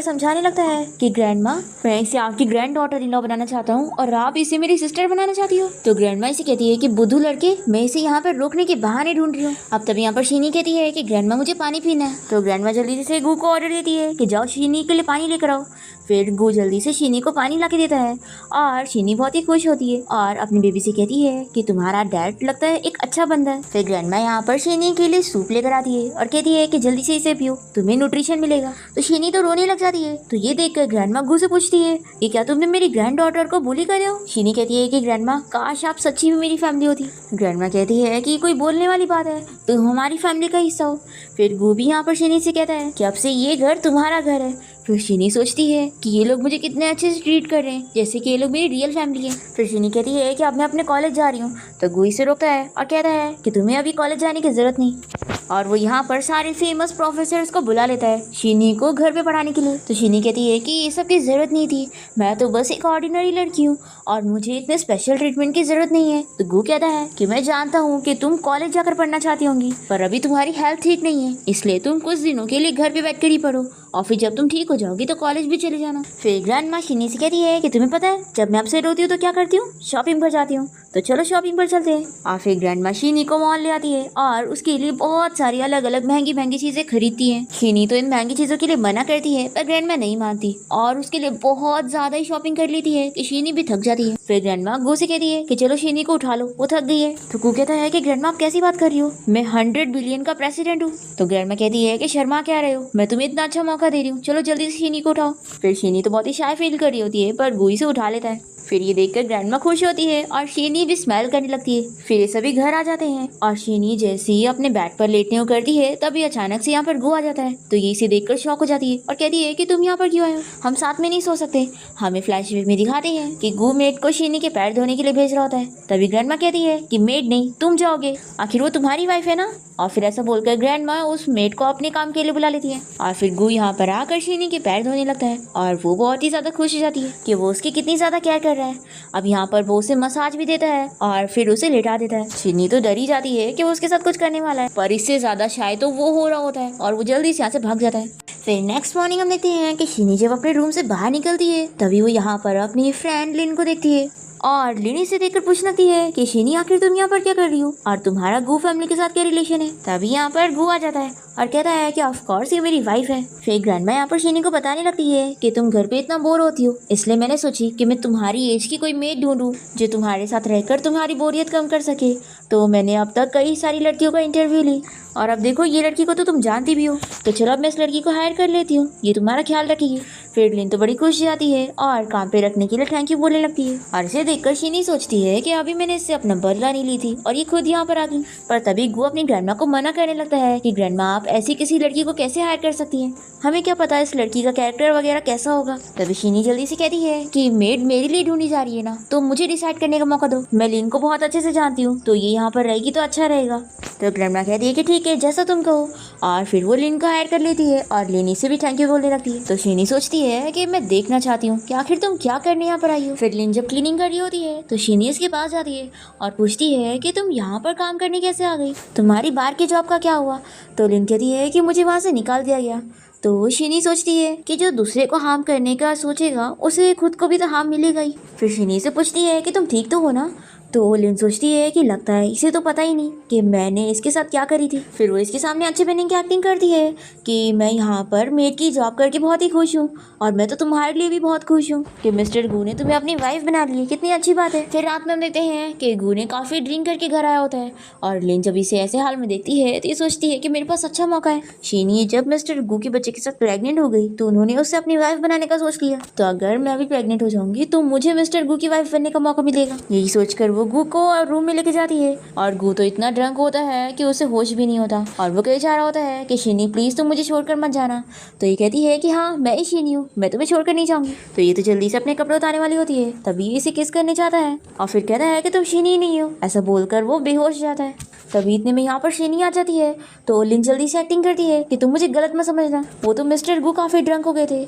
समझाने लगता है कि ग्रैंड माँ, मैं इसे आपकी ग्रैंड डॉटर इन लॉ बनाना चाहता हूँ और आप इसे मेरी सिस्टर बनाना चाहती हो। तो ग्रैंड माँ इसे कहती है कि बुद्धू लड़के, मैं इसे यहाँ पर रोकने के बहाने ढूंढ रही हूँ। अब तब यहाँ पर शीनी कहती है कि ग्रैंड माँ मुझे पानी पीना है। तो ग्रैंड माँ जल्दी से गू को ऑर्डर देती है कि जाओ शीनी के लिए पानी लेकर आओ। फिर गू जल्दी से शीनी को पानी ला के देता है और शीनी बहुत ही खुश होती है और अपनी बेबी से कहती है कि तुम्हारा डैड लगता है एक अच्छा बंदा है। फिर ग्रैंडमा यहाँ पर शीनी के लिए सूप लेकर आती है और कहती है कि जल्दी से इसे पियो, तुम्हें न्यूट्रिशन मिलेगा। तो शीनी तो रोने लग जाती है। तो ये देखकर ग्रैंडमा गू से पूछती है कि क्या तुमने मेरी ग्रैंड डॉटर को बुली कर रहे हो। शीनी कहती है कि ग्रैंडमा, काश आप सच्ची में मेरी फैमिली होती। ग्रैंडमा कहती है कि कोई बोलने वाली बात है, तुम हमारी फैमिली का हिस्सा हो। फिर गू भी यहाँ पर शीनी से कहता है कि अब से ये घर तुम्हारा घर है। फिर शीनी सोचती है कि ये लोग मुझे कितने अच्छे से ट्रीट कर रहे हैं, जैसे कि ये लोग मेरी रियल फैमिली है। फिर शीनी कहती है कि अब मैं अपने कॉलेज जा रही हूँ। तो गू इसे रोकता है और कहता है कि तुम्हें अभी कॉलेज जाने की जरूरत नहीं। और वो यहाँ पर सारे फेमस प्रोफेसर्स को बुला लेता है शीनी को घर पे पढ़ाने के लिए। तो शीनी कहती है कि ये सब की जरूरत नहीं थी, मैं तो बस एक ऑर्डिनरी लड़की हूँ और मुझे इतने स्पेशल ट्रीटमेंट की जरूरत नहीं है। तो गू कहता है कि मैं जानता हूँ कि तुम कॉलेज जाकर पढ़ना चाहती होंगी, पर अभी तुम्हारी हेल्थ ठीक नहीं है, इसलिए तुम कुछ दिनों के लिए घर पे बैठ कर ही पढ़ो और फिर जब तुम ठीक हो जाओगी तो कॉलेज भी चले जाना। फिर ग्रैंड माँ शीनी से कहती है कि तुम्हें पता है जब मैं आपसे रोती हूँ तो क्या करती हूँ, शॉपिंग पर जाती हूँ। तो चलो शॉपिंग पर चलते हैं। और फिर ग्रैंड माँ शीनी को मॉल ले आती है और उसके लिए बहुत सारी अलग अलग महंगी महंगी चीजें खरीदती है। शीनी तो इन महंगी चीजों के लिए मना करती है पर ग्रैंड माँ नहीं मानती और उसके लिए बहुत ज्यादा ही शॉपिंग कर लेती है कि शीनी भी थक जाती है। फिर ग्रैंड माँ गू से कहती है कि चलो शीनी को उठा लो, वो थक गई है। तो गू कहता है कि ग्रैंड माँ आप कैसी बात कर रही हो, मैं 100 बिलियन का प्रेसिडेंट हूँ। तो ग्रैंड माँ कहती है कि शर्मा क्या रहे हो, मैं तुम्हें इतना अच्छा मौका दे रही हूँ, चलो जल्दी से शीनी को उठाओ। फिर शीनी तो बहुत ही शाय फील कर रही होती है पर गू से उठा लेता है। फिर ये देखकर ग्रैंडमा खुश होती है और शीनी भी स्माइल करने लगती है। फिर ये सभी घर आ जाते हैं और शीनी जैसे ही अपने बेड पर लेटने को करती है तभी अचानक से यहाँ पर गू आ जाता है। तो ये इसे देखकर शॉक हो जाती है और कहती है कि तुम यहाँ पर क्यों आए हो, हम साथ में नहीं सो सकते। हमें फ्लैशबैक में दिखाते हैं कि गू मेड को शीनी के पैर धोने के लिए भेज रहा होता है। तभी ग्रैंडमा कहती है कि मेड नहीं, तुम जाओगे, आखिर वो तुम्हारी वाइफ है ना। और फिर ऐसा बोलकर ग्रैंडमा उस मेड को अपने काम के लिए बुला लेती है और फिर गू यहाँ पर आकर शीनी के पैर धोने लगता है और वो बहुत ही ज्यादा खुश हो जाती है कि वो उसकी कितनी ज्यादा केयर कर रहा है। अब यहाँ पर वो उसे मसाज भी देता है और फिर उसे लेटा देता है। शीनी तो डरी जाती है कि वो उसके साथ कुछ करने वाला है, पर इससे ज्यादा शायद तो वो हो रहा होता है और वो जल्दी से यहाँ से भाग जाता है। फिर नेक्स्ट मॉर्निंग हम देखते हैं कि शीनी जब अपने रूम से बाहर निकलती है तभी वो यहाँ पर अपनी फ्रेंड लिन को देखती है और लिनी से देखकर पूछ लगती है कि शीनी आखिर तुम यहाँ पर क्या कर रही हो और तुम्हारा गू फैमिली के साथ क्या रिलेशन है। तभी यहाँ पर गू आ जाता है और कहता है कि ऑफ कोर्स ये मेरी वाइफ है। फिर ग्रैंडमा यहाँ पर शीनी को बताने लगती है कि तुम घर पे इतना बोर होती हो, इसलिए मैंने सोची कि मैं तुम्हारी एज की कोई मेड ढूंढूं जो तुम्हारे साथ रहकर तुम्हारी बोरियत कम कर सके। तो मैंने अब तक कई सारी लड़कियों का इंटरव्यू ली और अब देखो ये लड़की को तो तुम जानती भी हो, तो चलो अब मैं इस लड़की को हायर कर लेती हूँ, ये तुम्हारा ख्याल रखेगी। फिर लिन तो बड़ी खुश जाती है और काम पे रखने के लिए थैंक यू बोलने लगती है और इसे देखकर शीनी सोचती है कि अभी मैंने इससे अपना बदला नहीं ली थी और ये खुद यहाँ पर आ गई। पर तभी गू अपनी ग्रैंडमा को मना करने लगता है कि ग्रैंडमा आप ऐसी किसी लड़की को कैसे हायर कर सकती हैं, हमें क्या पता इस लड़की का कैरेक्टर वगैरह कैसा होगा। तभी शीनी जल्दी से कहती है कि मेड मेरे लिए ढूंढी जा रही है ना, तो मुझे डिसाइड करने का मौका दो, मैं लिन को बहुत अच्छे से जानती हूँ, तो ये यहाँ पर रहेगी तो अच्छा रहेगा। तो ग्रैंडमा कहती है कि ठीक है जैसा तुम कहो और फिर वो लिन को हायर कर लेती है और लिनी से भी थैंक यू बोलने लगती है। तो शीनी सोचती है कि मैं देखना चाहती हूँ कि आखिर तुम क्या करने यहाँ पर आई हो। फिर लिन जब क्लीनिंग कर रही होती है तो शीनी इसके पास जाती है और पूछती है कि तुम यहाँ पर काम करने कैसे आ गई, तुम्हारी बाहर की जॉब का क्या हुआ। तो लिन कहती है कि मुझे वहाँ से निकाल दिया गया। तो शीनी सोचती है कि जो दूसरे को हार्म करने का सोचेगा उसे खुद को भी तो हार्म मिलेगा ही। फिर शीनी से पूछती है कि तुम ठीक तो हो ना। तो लिन सोचती है कि लगता है इसे तो पता ही नहीं कि मैंने इसके साथ क्या करी थी। फिर वो इसके सामने अच्छे बनने की एक्टिंग करती है कि मैं यहाँ पर मेड की जॉब करके बहुत ही खुश हूँ और मैं तो तुम्हारे लिए भी बहुत खुश हूँ कि मिस्टर गू ने तुम्हें अपनी वाइफ बना ली है, कितनी अच्छी बात है। फिर रात में हम देखते हैं कि गू ने काफ़ी ड्रिंक करके घर आया होता है और लिन जब इसे ऐसे हाल में देखती है तो ये सोचती है कि मेरे पास अच्छा मौका है। शीनी जब मिस्टर गू के बच्चे के साथ प्रेग्नेंट हो गई तो उन्होंने उससे अपनी वाइफ बनाने का सोच लिया, तो अगर मैं अभी प्रेग्नेंट हो जाऊंगी तो मुझे मिस्टर गू की वाइफ बनने का मौका मिलेगा। यही सोचकर वो गू को रूम में लेके जाती है और गू तो इतना ड्रंक होता है कि उसे होश भी नहीं होता और वो कह जा रहा होता है कि शीनी प्लीज तुम मुझे छोड़कर मत जाना। तो ये कहती है कि हाँ मैं ही शीनी हूँ, मैं तुम्हें छोड़कर नहीं जाऊंगी। तो ये तो जल्दी से अपने कपड़े उतारने वाली होती है, तभी इसे किस करने जाता है और फिर कहता है कि तुम शीनी ही नहीं हो। ऐसा बोलकर वो बेहोश जाता है। तभी इतने में यहाँ पर शीनी आ जाती है। तो लिन जल्दी से एक्टिंग करती है कि तुम मुझे गलत मत समझना, वो तो मिस्टर गु काफी ड्रंक हो गए थे।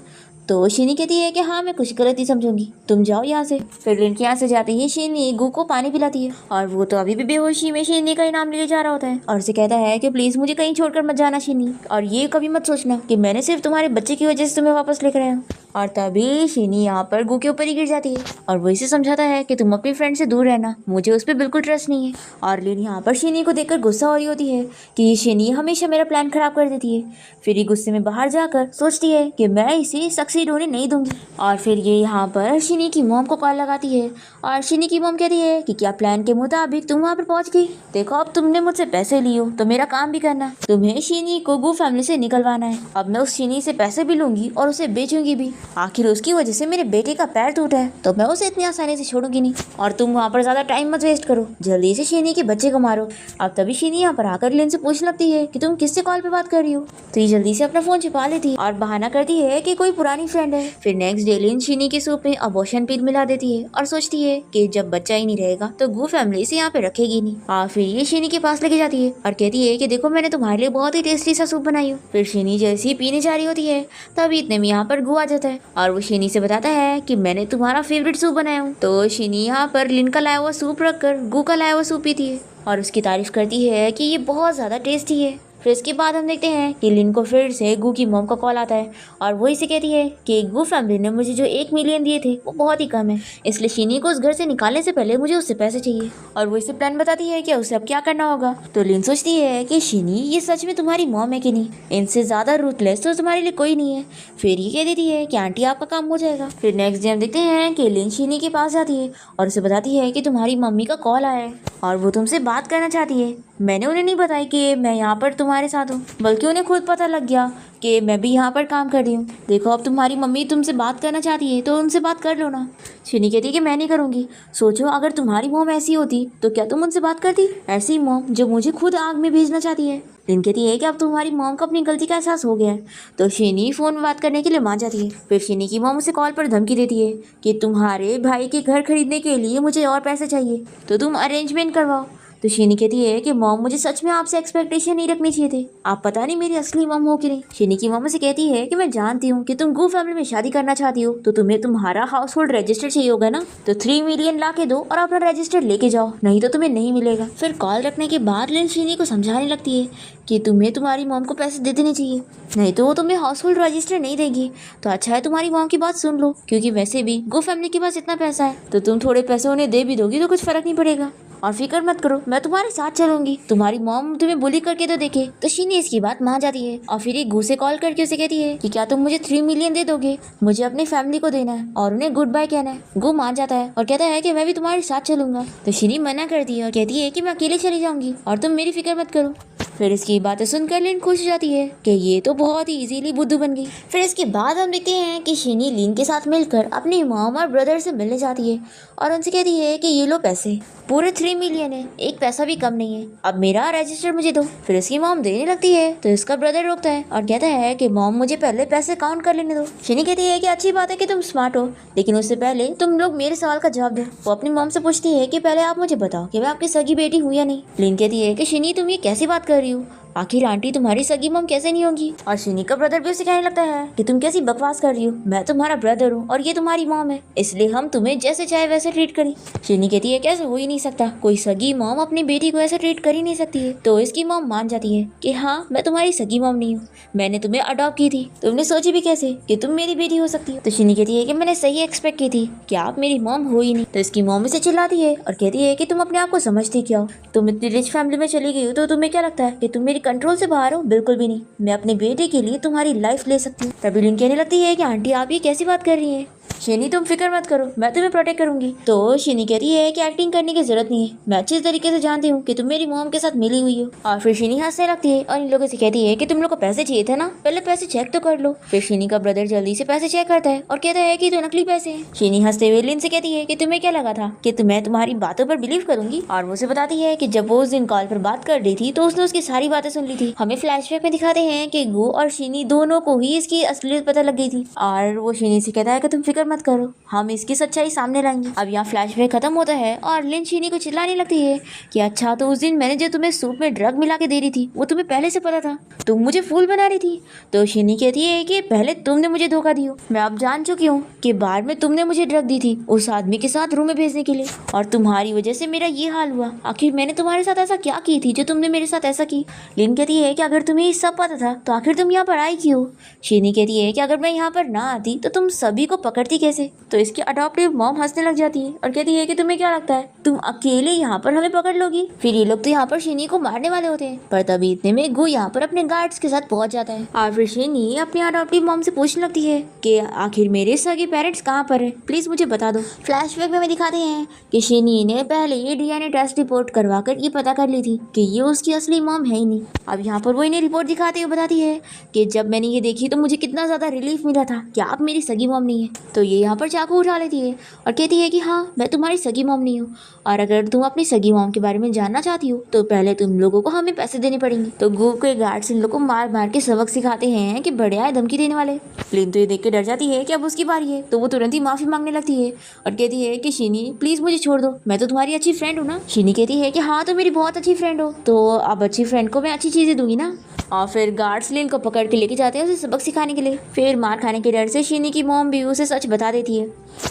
तो शीनी कहती है कि हाँ मैं कुछ गलत नहीं समझूंगी, तुम जाओ यहाँ से। फिर लिन के यहाँ से जाते ही शीनी गु को पानी पिलाती है और वो तो अभी भी बेहोशी में शीनी का ही नाम ले जा रहा होता है और उसे कहता है कि प्लीज मुझे कहीं छोड़कर मत जाना शीनी, और ये कभी मत सोचना कि मैंने सिर्फ तुम्हारे बच्चे की वजह से तुम्हें वापस लेकर आया हूँ। और तभी शीनी यहाँ पर गु के ऊपर ही गिर जाती है और वो इसे समझाता है कि तुम अपनी फ्रेंड से दूर रहना, मुझे उस पर बिल्कुल ट्रस्ट नहीं है। और लिन यहाँ पर शीनी को देखकर गुस्सा हो रही होती है कि ये शीनी हमेशा मेरा प्लान खराब कर देती है। फिर ये गुस्से में बाहर जाकर सोचती है कि मैं इसे सक्सीड होने नहीं दूंगी। और फिर ये यहाँ पर शीनी की मॉम को कॉल लगाती है और शीनी की मॉम कहती है कि क्या प्लान के मुताबिक तुम वहाँ पर पहुँच गई, देखो अब तुमने मुझसे पैसे लिए हो तो मेरा काम भी करना, तुम्हें शीनी को गु फैमिली से निकलवाना है। अब मैं उस शीनी से पैसे भी लूंगी और उसे बेचूंगी भी, आखिर उसकी वजह से मेरे बेटे का पैर टूटा है तो मैं उसे इतनी आसानी से छोड़ूंगी नहीं। और तुम वहाँ पर ज्यादा टाइम मत वेस्ट करो, जल्दी से शीनी के बच्चे को मारो। अब तभी शीनी यहाँ पर आकर लिन से पूछने लगती है कि तुम किससे कॉल पे बात कर रही हो, तो ये जल्दी से अपना फोन छिपा लेती है और बहाना करती है कि कोई पुरानी फ्रेंड है। फिर नेक्स्ट डे लिन शीनी के सूप में अबॉर्शन पिल मिला देती है और सोचती है कि जब बच्चा ही नहीं रहेगा तो गु फैमिली इसे यहाँ पे रखेगी नहीं। और फिर ये शीनी के पास लेके जाती है और कहती है कि देखो मैंने तुम्हारे लिए बहुत ही टेस्टी सा सूप बनाई हो। फिर शीनी जैसी पीने जा रही होती है तभी इतने में यहाँ पर गु आ जाता है और वो शीनी से बताता है कि मैंने तुम्हारा फेवरेट सूप बनाया हूँ। तो शीनी यहाँ पर लिन का लाया हुआ सूप रखकर गु का लाया हुआ सूप पीती है और उसकी तारीफ करती है कि ये बहुत ज़्यादा टेस्टी है। फिर इसके बाद हम देखते हैं कि लिन को फिर से गु की मॉम का कॉल आता है और वो इसे कहती है कि गु फैमिली ने मुझे जो 1 मिलियन दिए थे वो बहुत ही कम है, इसलिए शीनी को उस घर से निकालने से पहले मुझे उससे पैसे चाहिए। और वो इसे प्लान बताती है कि उसे अब क्या करना होगा। तो लिन सोचती है कि शीनी ये सच में तुम्हारी मॉम है कि नहीं, इनसे ज़्यादा रूथलेस तो तुम्हारे लिए कोई नहीं है। फिर ये कह देती है कि आंटी आपका काम हो जाएगा। फिर नेक्स्ट डे हम देखते हैं कि लिन शीनी के पास जाती है और उसे बताती है कि तुम्हारी मम्मी का कॉल आया है और वो तुमसे बात करना चाहती है। मैंने उन्हें नहीं बताई कि मैं यहाँ पर तुम्हारे साथ हूँ, बल्कि उन्हें खुद पता लग गया कि मैं भी यहाँ पर काम कर रही हूँ। देखो अब तुम्हारी मम्मी तुमसे बात करना चाहती है तो उनसे बात कर लो ना। शीनी कहती है कि मैं नहीं करूँगी, सोचो अगर तुम्हारी मॉम ऐसी होती तो क्या तुम उनसे बात करती, ऐसी मॉम जो मुझे खुद आग में भेजना चाहती है। लिन कहती है कि अब तुम्हारी मॉम को अपनी गलती का एहसास हो गया है। तो शीनी फ़ोन में बात करने के लिए मान जाती है। फिर शीनी की मॉम उसे कॉल पर धमकी देती है कि तुम्हारे भाई के घर खरीदने के लिए मुझे और पैसे चाहिए तो तुम अरेंजमेंट करवाओ। तो शीनी कहती है कि मॉम मुझे सच में आपसे एक्सपेक्टेशन नहीं रखनी चाहिए थे, आप पता नहीं मेरी असली मॉम हो कि नहीं। शीनी की मॉम से कहती है कि मैं जानती हूँ कि तुम गु फैमिली में शादी करना चाहती हो तो तुम्हें तुम्हारा हाउस होल्ड रजिस्टर चाहिए होगा ना, तो 3 मिलियन ला के दो और अपना रजिस्टर लेके जाओ, नहीं तो तुम्हें नहीं मिलेगा। फिर कॉल रखने के बाद लिन शीनी को समझाने लगती है कि तुम्हें तुम्हारी मॉम को पैसे दे देने चाहिए, नहीं तो वो तुम्हें हाउस होल्ड रजिस्टर नहीं देगी। तो अच्छा है तुम्हारी मॉम की बात सुन लो, क्योंकि वैसे भी गु फैमिली के पास इतना पैसा है तो तुम थोड़े पैसे उन्हें दे भी दोगी तो कुछ फर्क नहीं पड़ेगा। और फिक्र मत करो, मैं तुम्हारे साथ चलूंगी, तुम्हारी मॉम तुम्हें बुली करके तो देखे। तो शीनी इसकी बात मान जाती है और फिर एक गु से कॉल करके उसे कहती है कि क्या तुम मुझे 3 मिलियन दे दोगे, मुझे अपनी फैमिली को देना है और उन्हें गुड बाय कहना है। गु मान जाता है और कहता है कि मैं भी तुम्हारे साथ चलूंगा। तो शीनी मना करती है और कहती है कि मैं अकेले चली जाऊंगी और तुम मेरी फिक्र मत करो। फिर इसकी बातें सुनकर लिन खुश हो जाती है कि ये तो बहुत ही इजीली बुद्धू बन गई। फिर इसके बाद हम देखते हैं कि शीनी लिन के साथ मिलकर अपनी मॉम और ब्रदर से मिलने जाती है और उनसे कहती है कि ये लो पैसे, पूरे 3 मिलियन है, एक पैसा भी कम नहीं है, अब मेरा रजिस्टर मुझे दो। फिर इसकी मॉम देने लगती है तो इसका ब्रदर रोकता है और कहता है कि मॉम मुझे पहले पैसे काउंट कर लेने दो। शीनी कहती है कि अच्छी बात है कि तुम स्मार्ट हो, लेकिन उससे पहले तुम लोग मेरे सवाल का जवाब दो। वो अपनी मॉम से पूछती है कि पहले आप मुझे बताओ कि मैं आपकी सगी बेटी हूँ या नहीं। लिन कहती है कि शीनी तुम ये कैसी बात कर रही हो, आखिर आंटी तुम्हारी सगी मॉम कैसे नहीं होगी। और शीनी का ब्रदर भी उसे कहने लगता है कि तुम कैसी बकवास कर रही हो, मैं तुम्हारा ब्रदर हूँ और ये तुम्हारी मॉम है, इसलिए हम तुम्हें जैसे चाहे वैसे ट्रीट करें। शीनी कहती है कैसे हो ही नहीं सकता, कोई सगी मॉम अपनी बेटी को ऐसे ट्रीट कर ही नहीं सकती है। तो इसकी मॉम मान जाती है कि हाँ मैं तुम्हारी सगी मॉम नहीं हूँ, मैंने तुम्हें अडॉप्ट की थी, तुमने सोची भी कैसे कि तुम मेरी बेटी हो सकती हो। तो शीनी कहती है कि मैंने सही एक्सपेक्ट की थी कि आप मेरी मॉम हो ही नहीं। तो इसकी मॉम इसे चिल्लाती है और कहती है कि तुम अपने आप को समझती क्या हो, तुम इतनी रिच फैमिली में चली गई हो तो तुम्हें क्या लगता है कि तुम मेरी कंट्रोल से बाहर हो, बिल्कुल भी नहीं, मैं अपने बेटे के लिए तुम्हारी लाइफ ले सकती हूँ। तभी लिन कहने लगती है कि आंटी आप ये कैसी बात कर रही हैं, शीनी तुम फिक्र मत करो, मैं तुम्हें प्रोटेक्ट करूंगी। तो शीनी कहती है कि एक्टिंग करने की जरूरत नहीं है, मैं अच्छे तरीके से जानती हूँ कि तुम मेरी मॉम के साथ मिली हुई हो। और फिर शीनी हंसने लगती है और इन लोगों से कहती है कि तुम लोग को पैसे चाहिए थे ना, पहले पैसे चेक तो कर लो। फिर शीनी का ब्रदर जल्दी से पैसे चेक करता है और कहता है कि तो नकली पैसे हैं। शीनी हंसते हुए लिन से कहती है कि तुम्हें क्या लगा था कि मैं तुम्हारी बातों पर बिलीव करूंगी। और वो उसे बताती है कि जब वो उस दिन कॉल पर बात कर रही थी तो उसने उसकी सारी बातें सुन ली थी। हमें फ्लैशबैक में दिखाते हैं कि गु और शीनी दोनों को ही इसकी असलियत पता लग गई थी। और वो शीनी से कहता है कि तुम फिक्र मत करो, हम इसकी सच्चाई सामने लाएंगे। अब यहाँ फ्लैशबैक खत्म होता है और लिन शीनी को चिल्लाने लगती है कि अच्छा तो उस दिन मैंने जो तुम्हें सूप में ड्रग मिला के दे रही थी वो तुम्हें पहले से पता था, तुम मुझे फूल बना रही थी। तो शीनी कहती है कि पहले तुमने मुझे धोखा दिया, मैं अब जान चुकी हूँ कि बाद में तुमने मुझे ड्रग दी थी उस आदमी के साथ रूम में भेजने के लिए, और तुम्हारी वजह से मेरा ये हाल हुआ। आखिर मैंने तुम्हारे साथ ऐसा क्या की थी जो तुमने मेरे साथ ऐसा की। लिन कहती है कि अगर तुम्हें ये सब पता था तो आखिर तुम यहाँ पर आई क्यों। शीनी कहती है कि अगर मैं यहाँ पर ना आती तो तुम सभी को पकड़ती कैसे। तो इसकी अडॉप्टिव मॉम हंसने लग जाती है और कहती है कि तुम्हें क्या लगता है तुम अकेले यहाँ पर हमें पकड़ लोगी। फिर ये लोग तो यहाँ पर शीनी को मारने वाले होते हैं, पर तभी इतने में गु यहाँ पर अपने गार्ड्स के साथ पहुंच जाता है। और फिर शीनी अपनी अडॉप्टिव मॉम से पूछने लगती है कि आखिर मेरे सगे पेरेंट्स कहाँ पर है, प्लीज मुझे बता दो। फ्लैशबैक में दिखाते हैं कि शीनी ने पहले ये डीएनए टेस्ट रिपोर्ट करवा कर ये पता कर ली थी कि ये उसकी असली मॉम है ही नहीं। अब यहाँ पर वो इन्हें रिपोर्ट दिखाते हुए बताती है कि जब मैंने ये देखी तो मुझे कितना ज्यादा रिलीफ मिला था कि आप मेरी सगी मॉम नहीं है। तो ये यहाँ पर चाकू उठा लेती है और कहती है कि हाँ मैं तुम्हारी सगी मॉम नहीं हूँ, और अगर तुम अपनी सगी मॉम के बारे में जानना चाहती हो तो पहले तुम लोगों को हमें पैसे देने पड़ेंगे। तो गो के गार्ड्स इन लोगों को मार मार के सबक सिखाते हैं कि बड़े आए धमकी देने वाले। लिन तो ये देख के डर जाती है कि अब उसकी बारी है, तो वो तुरंत ही माफी मांगने लगती है और कहती है कि शीनी प्लीज मुझे छोड़ दो, मैं तो तुम्हारी अच्छी फ्रेंड हूँ ना। शीनी कहती है कि हाँ तो मेरी बहुत अच्छी फ्रेंड हो, तो अब अच्छी फ्रेंड को मैं अच्छी चीजें दूंगी ना। और फिर गार्ड्स लिन को पकड़ के लेके जाते हैं उसे सबक सिखाने के लिए। फिर मार खाने के डर से शीनी की मॉम भी उसे सच बता देती है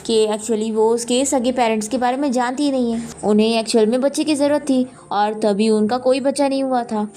कि एक्चुअली वो उसके सगे पेरेंट्स के बारे में जानती ही नहीं है, उन्हें एक्चुअल में बच्चे की ज़रूरत थी और तभी उनका कोई बच्चा नहीं हुआ था।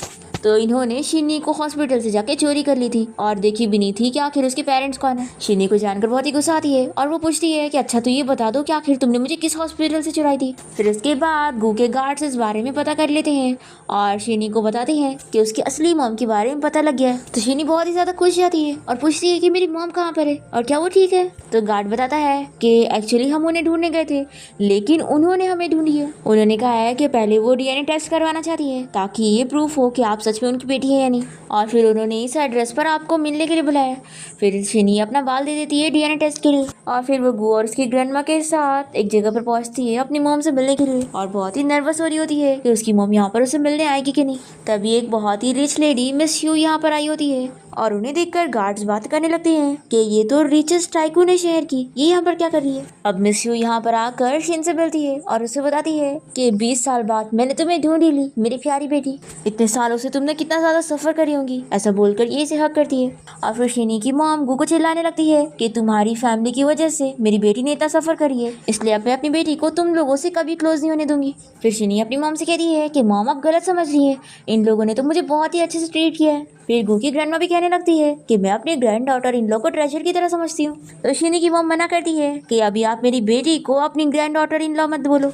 तो इन्होंने शीनी को हॉस्पिटल से जाके चोरी कर ली थी और देखी भी नहीं थी कि आखिर उसके पेरेंट्स कौन है। शीनी को जानकर बहुत ही गुस्सा आती है और वो पूछती है कि अच्छा तो ये बता दो कि आखिर तुमने मुझे किस हॉस्पिटल से चुराई थी। फिर उसके बाद गू के गार्ड्स इस बारे में पता कर लेते हैं और शीनी को बताते हैं कि उसकी असली मॉम के बारे में पता लग गया है। तो शीनी बहुत ही ज्यादा खुश जाती है और पूछती है कि मेरी मॉम कहाँ पर है और क्या वो ठीक है। तो गार्ड बताता है कि एक्चुअली हम उन्हें ढूंढने गए थे लेकिन उन्होंने हमें ढूंढी है। उन्होंने कहा है कि पहले वो डीएनए टेस्ट करवाना चाहती है ताकि ये प्रूफ हो कि आप सच में उनकी बेटी है या नहीं, और फिर उन्होंने इस एड्रेस पर आपको मिलने के लिए बुलाया। फिर शीनी अपना बाल दे देती है डीएनए टेस्ट के लिए और फिर वो गु और उसकी ग्रैंडमा के साथ एक जगह पर पहुंचती है अपनी मॉम से मिलने के लिए और बहुत ही नर्वस हो रही होती है कि उसकी मॉम यहाँ पर उसे मिलने आएगी कि नहीं। तभी एक बहुत ही रिच लेडी मिस यू यहाँ पर आई होती है और उन्हें देखकर गार्ड्स बात करने लगते हैं कि ये तो रिचेस्ट टाइकून है शहर की, ये यहाँ पर क्या कर रही है। अब मिस यू यहाँ पर आकर शिन से मिलती है और उसे बताती है कि 20 साल बाद मैंने तुम्हें ढूंढ ही ली मेरी प्यारी बेटी, इतने सालों से तुमने कितना ज्यादा सफर करी होंगी। ऐसा बोलकर ये इसे हक करती है और फिर शिनी की मॉम गु को चिल्लाने लगती है कि तुम्हारी फैमिली की वजह से मेरी बेटी ने इतना सफर करी है, इसलिए अब मैं अपनी बेटी को तुम लोगों से कभी क्लोज नहीं होने दूंगी। फिर शिनी अपनी मॉम से कहती है कि मॉम आप गलत समझ रही है, इन लोगों ने तो मुझे बहुत ही अच्छे से ट्रीट किया है। फिर गु की ग्रैंडमा भी कहने लगती है कि मैं अपनी ग्रैंड डॉटर इन लोग को ट्रेजर की तरह समझती हूँ। तो शिनी की मॉम मना करती है कि अभी आप मेरी बेटी को अपनी ग्रैंड डॉटर इन लॉ मत बोलो।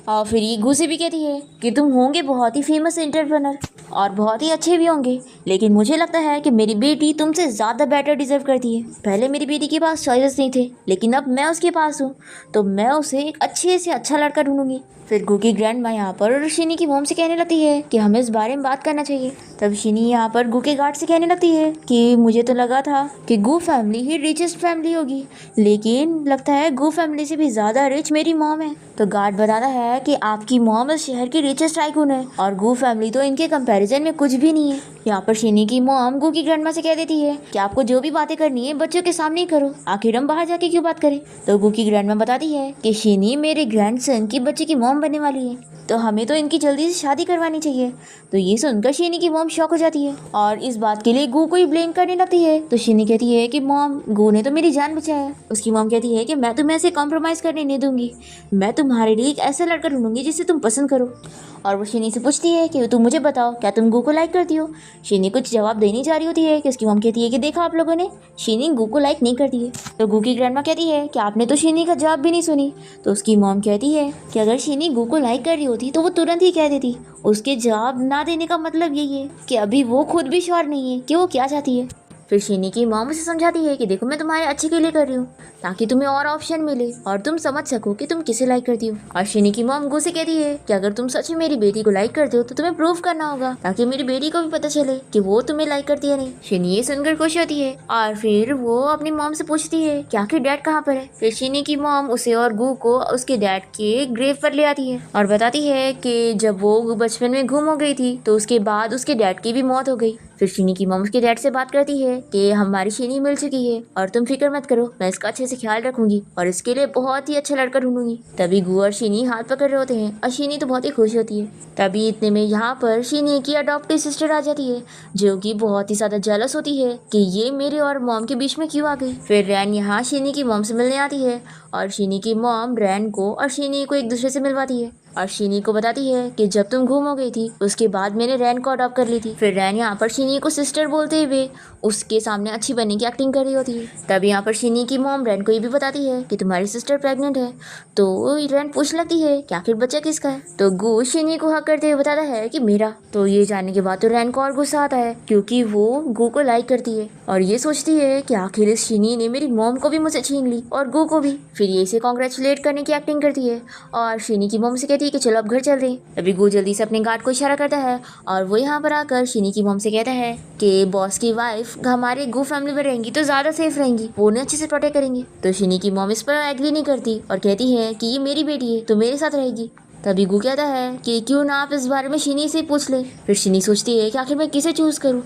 और फिर ये गु से भी कहती है कि तुम होंगे बहुत ही फेमस एंटरप्रेन्योर और बहुत ही अच्छे भी होंगे, लेकिन मुझे लगता है कि मेरी बेटी तुमसे ज़्यादा बेटर डिजर्व करती है। पहले मेरी बेटी के पास चॉइसेस नहीं थे लेकिन अब मैं उसके पास हूँ, तो मैं उसे एक अच्छे से अच्छा लड़का ढूंढूंगी। फिर गु की ग्रैंडमा यहाँ पर शिनी की मॉम से कहने लगती है कि हमें इस बारे में बात करना चाहिए। तब शिनी यहाँ पर गु के गार्ड से कहने लगती है कि मुझे तो लगा था कि गु फैमिली ही रिचेस्ट फैमिली होगी, लेकिन लगता है गु फैमिली से भी ज़्यादा रिच मेरी मॉम है। तो गार्ड बताता है कि आपकी मॉम इस शहर की रिचेस्ट टाइकून है और गु फैमिली तो इनके कंपैरिजन में कुछ भी नहीं है। यहाँ पर शिनी की मॉम गु की ग्रैंडमा से कह देती है कि आपको जो भी बातें करनी है बच्चों के सामने ही करो, आखिर हम बाहर जाके क्यों बात करें। तो गु की ग्रैंडमा बताती है कि शिनी मेरे ग्रैंडसन की बच्चे की मॉम बनने वाली है, तो हमें तो इनकी जल्दी से शादी करवानी चाहिए। तो ये सुनकर शिनी की मॉम शॉक हो जाती है और इस बात के लिए गु को ही ब्लेम करने लगती है। तो शिनी कहती है कि मॉम गु ने तो मेरी जान बचाया। उसकी मॉम कहती है कि मैं तुम्हें ऐसे कॉम्प्रोमाइज करने नहीं दूंगी, मैं तुम्हारे लिए एक ऐसा लड़का ढूंढूंगी जिसे तुम पसंद करो। और वो शिनी से पूछती है कि तुम मुझे बताओ क्या तुम गु को लाइक करती हो। शिनी कुछ जवाब देनी जा रही होती है कि उसकी मॉम कहती है कि देखा आप लोगों ने, शिनी गु को लाइक नहीं करती है। तो गु की ग्रैंडमा कहती है कि आपने तो शिनी का जवाब भी नहीं सुनी। तो उसकी मॉम कहती है कि अगर शिनी गु को लाइक कर रही होती तो वो तुरंत ही कह देती। उसके जवाब ना देने का मतलब यही है कि अभी वो खुद भी श्योर नहीं है कि वो क्या चाहती है। फिर शिनी की मॉम उसे समझाती है कि देखो मैं तुम्हारे अच्छे के लिए कर रही हूँ ताकि तुम्हें और ऑप्शन मिले और तुम समझ सको कि तुम किसे लाइक करती हो। और शिनी की मॉम गु से कहती है कि अगर तुम सच में मेरी बेटी को लाइक करते हो तो तुम्हें प्रूव करना होगा ताकि मेरी बेटी को भी पता चले कि वो तुम्हें लाइक करती है नहीं। शिनी ये सुनकर खुश होती है और फिर वो अपनी मॉम से पूछती है कि आखिर डैड कहाँ पर है। फिर शिनी की मॉम उसे और गु को उसके डैड के ग्रेव पर ले आती है और बताती है कि जब वो बचपन में गुम हो गई थी तो उसके बाद उसके डैड की भी मौत हो गई। फिर शीनी की मॉम उसके डैड से बात करती है कि हमारी शीनी मिल चुकी है और तुम फिक्र मत करो, मैं इसका अच्छे से ख्याल रखूंगी और इसके लिए बहुत ही अच्छा लड़का ढूंढूंगी। तभी गु और शीनी हाथ पकड़ रहे होते हैं और शीनी तो बहुत ही खुश होती है। तभी इतने में यहाँ पर शीनी की अडॉप्टिव सिस्टर आ जाती है जो कि बहुत ही ज्यादा जेलस होती है कि ये मेरे और मॉम के बीच में क्यों आ गई। फिर रैन यहाँ शीनी की मॉम से मिलने आती है और शीनी की मॉम रैन को और शीनी को एक दूसरे से मिलवाती है और शीनी को बताती है कि जब तुम गुम हो गई थी उसके बाद मैंने रैन को अडॉप्ट कर ली थी। फिर रैन यहाँ पर शीनी को सिस्टर बोलते हुए उसके सामने अच्छी बनने की एक्टिंग कर रही होती है। तब यहाँ पर शीनी की मॉम रैन को ये भी बताती है कि तुम्हारी सिस्टर प्रेग्नेंट है। तो रैन पूछने लगती है कि आखिर बच्चा किसका है। तो गु शीनी को हक करते हुए बताता है कि मेरा। तो ये जानने के बाद तो रैन को और गुस्सा आता है क्योंकि वो गु को लाइक करती है और ये सोचती है कि आखिर इस शीनी ने मेरी मॉम को भी मुझसे छीन ली और गु को भी। फिर ये इसे कॉन्ग्रेचुलेट करने की एक्टिंग करती है और शीनी की मॉम से कहती है कि चलो अब घर चल रहे हैं। तभी गु जल्दी से अपने गार्ड को इशारा करता है और वो यहाँ पर आकर शीनी की मॉम से कहता है कि बॉस की वाइफ हमारे गु फैमिली में रहेंगी तो ज्यादा सेफ रहेंगी, वो उन्हें अच्छे से प्रोटेक्ट करेंगे। तो शीनी की मॉम इस पर एग्री नहीं करती और कहती है कि ये मेरी बेटी है तो मेरे साथ रहेगी। तभी गु कहता है कि क्यों ना आप इस बारे में शीनी से पूछ ले। फिर शीनी सोचती है कि आखिर मैं किसे चूज करूं,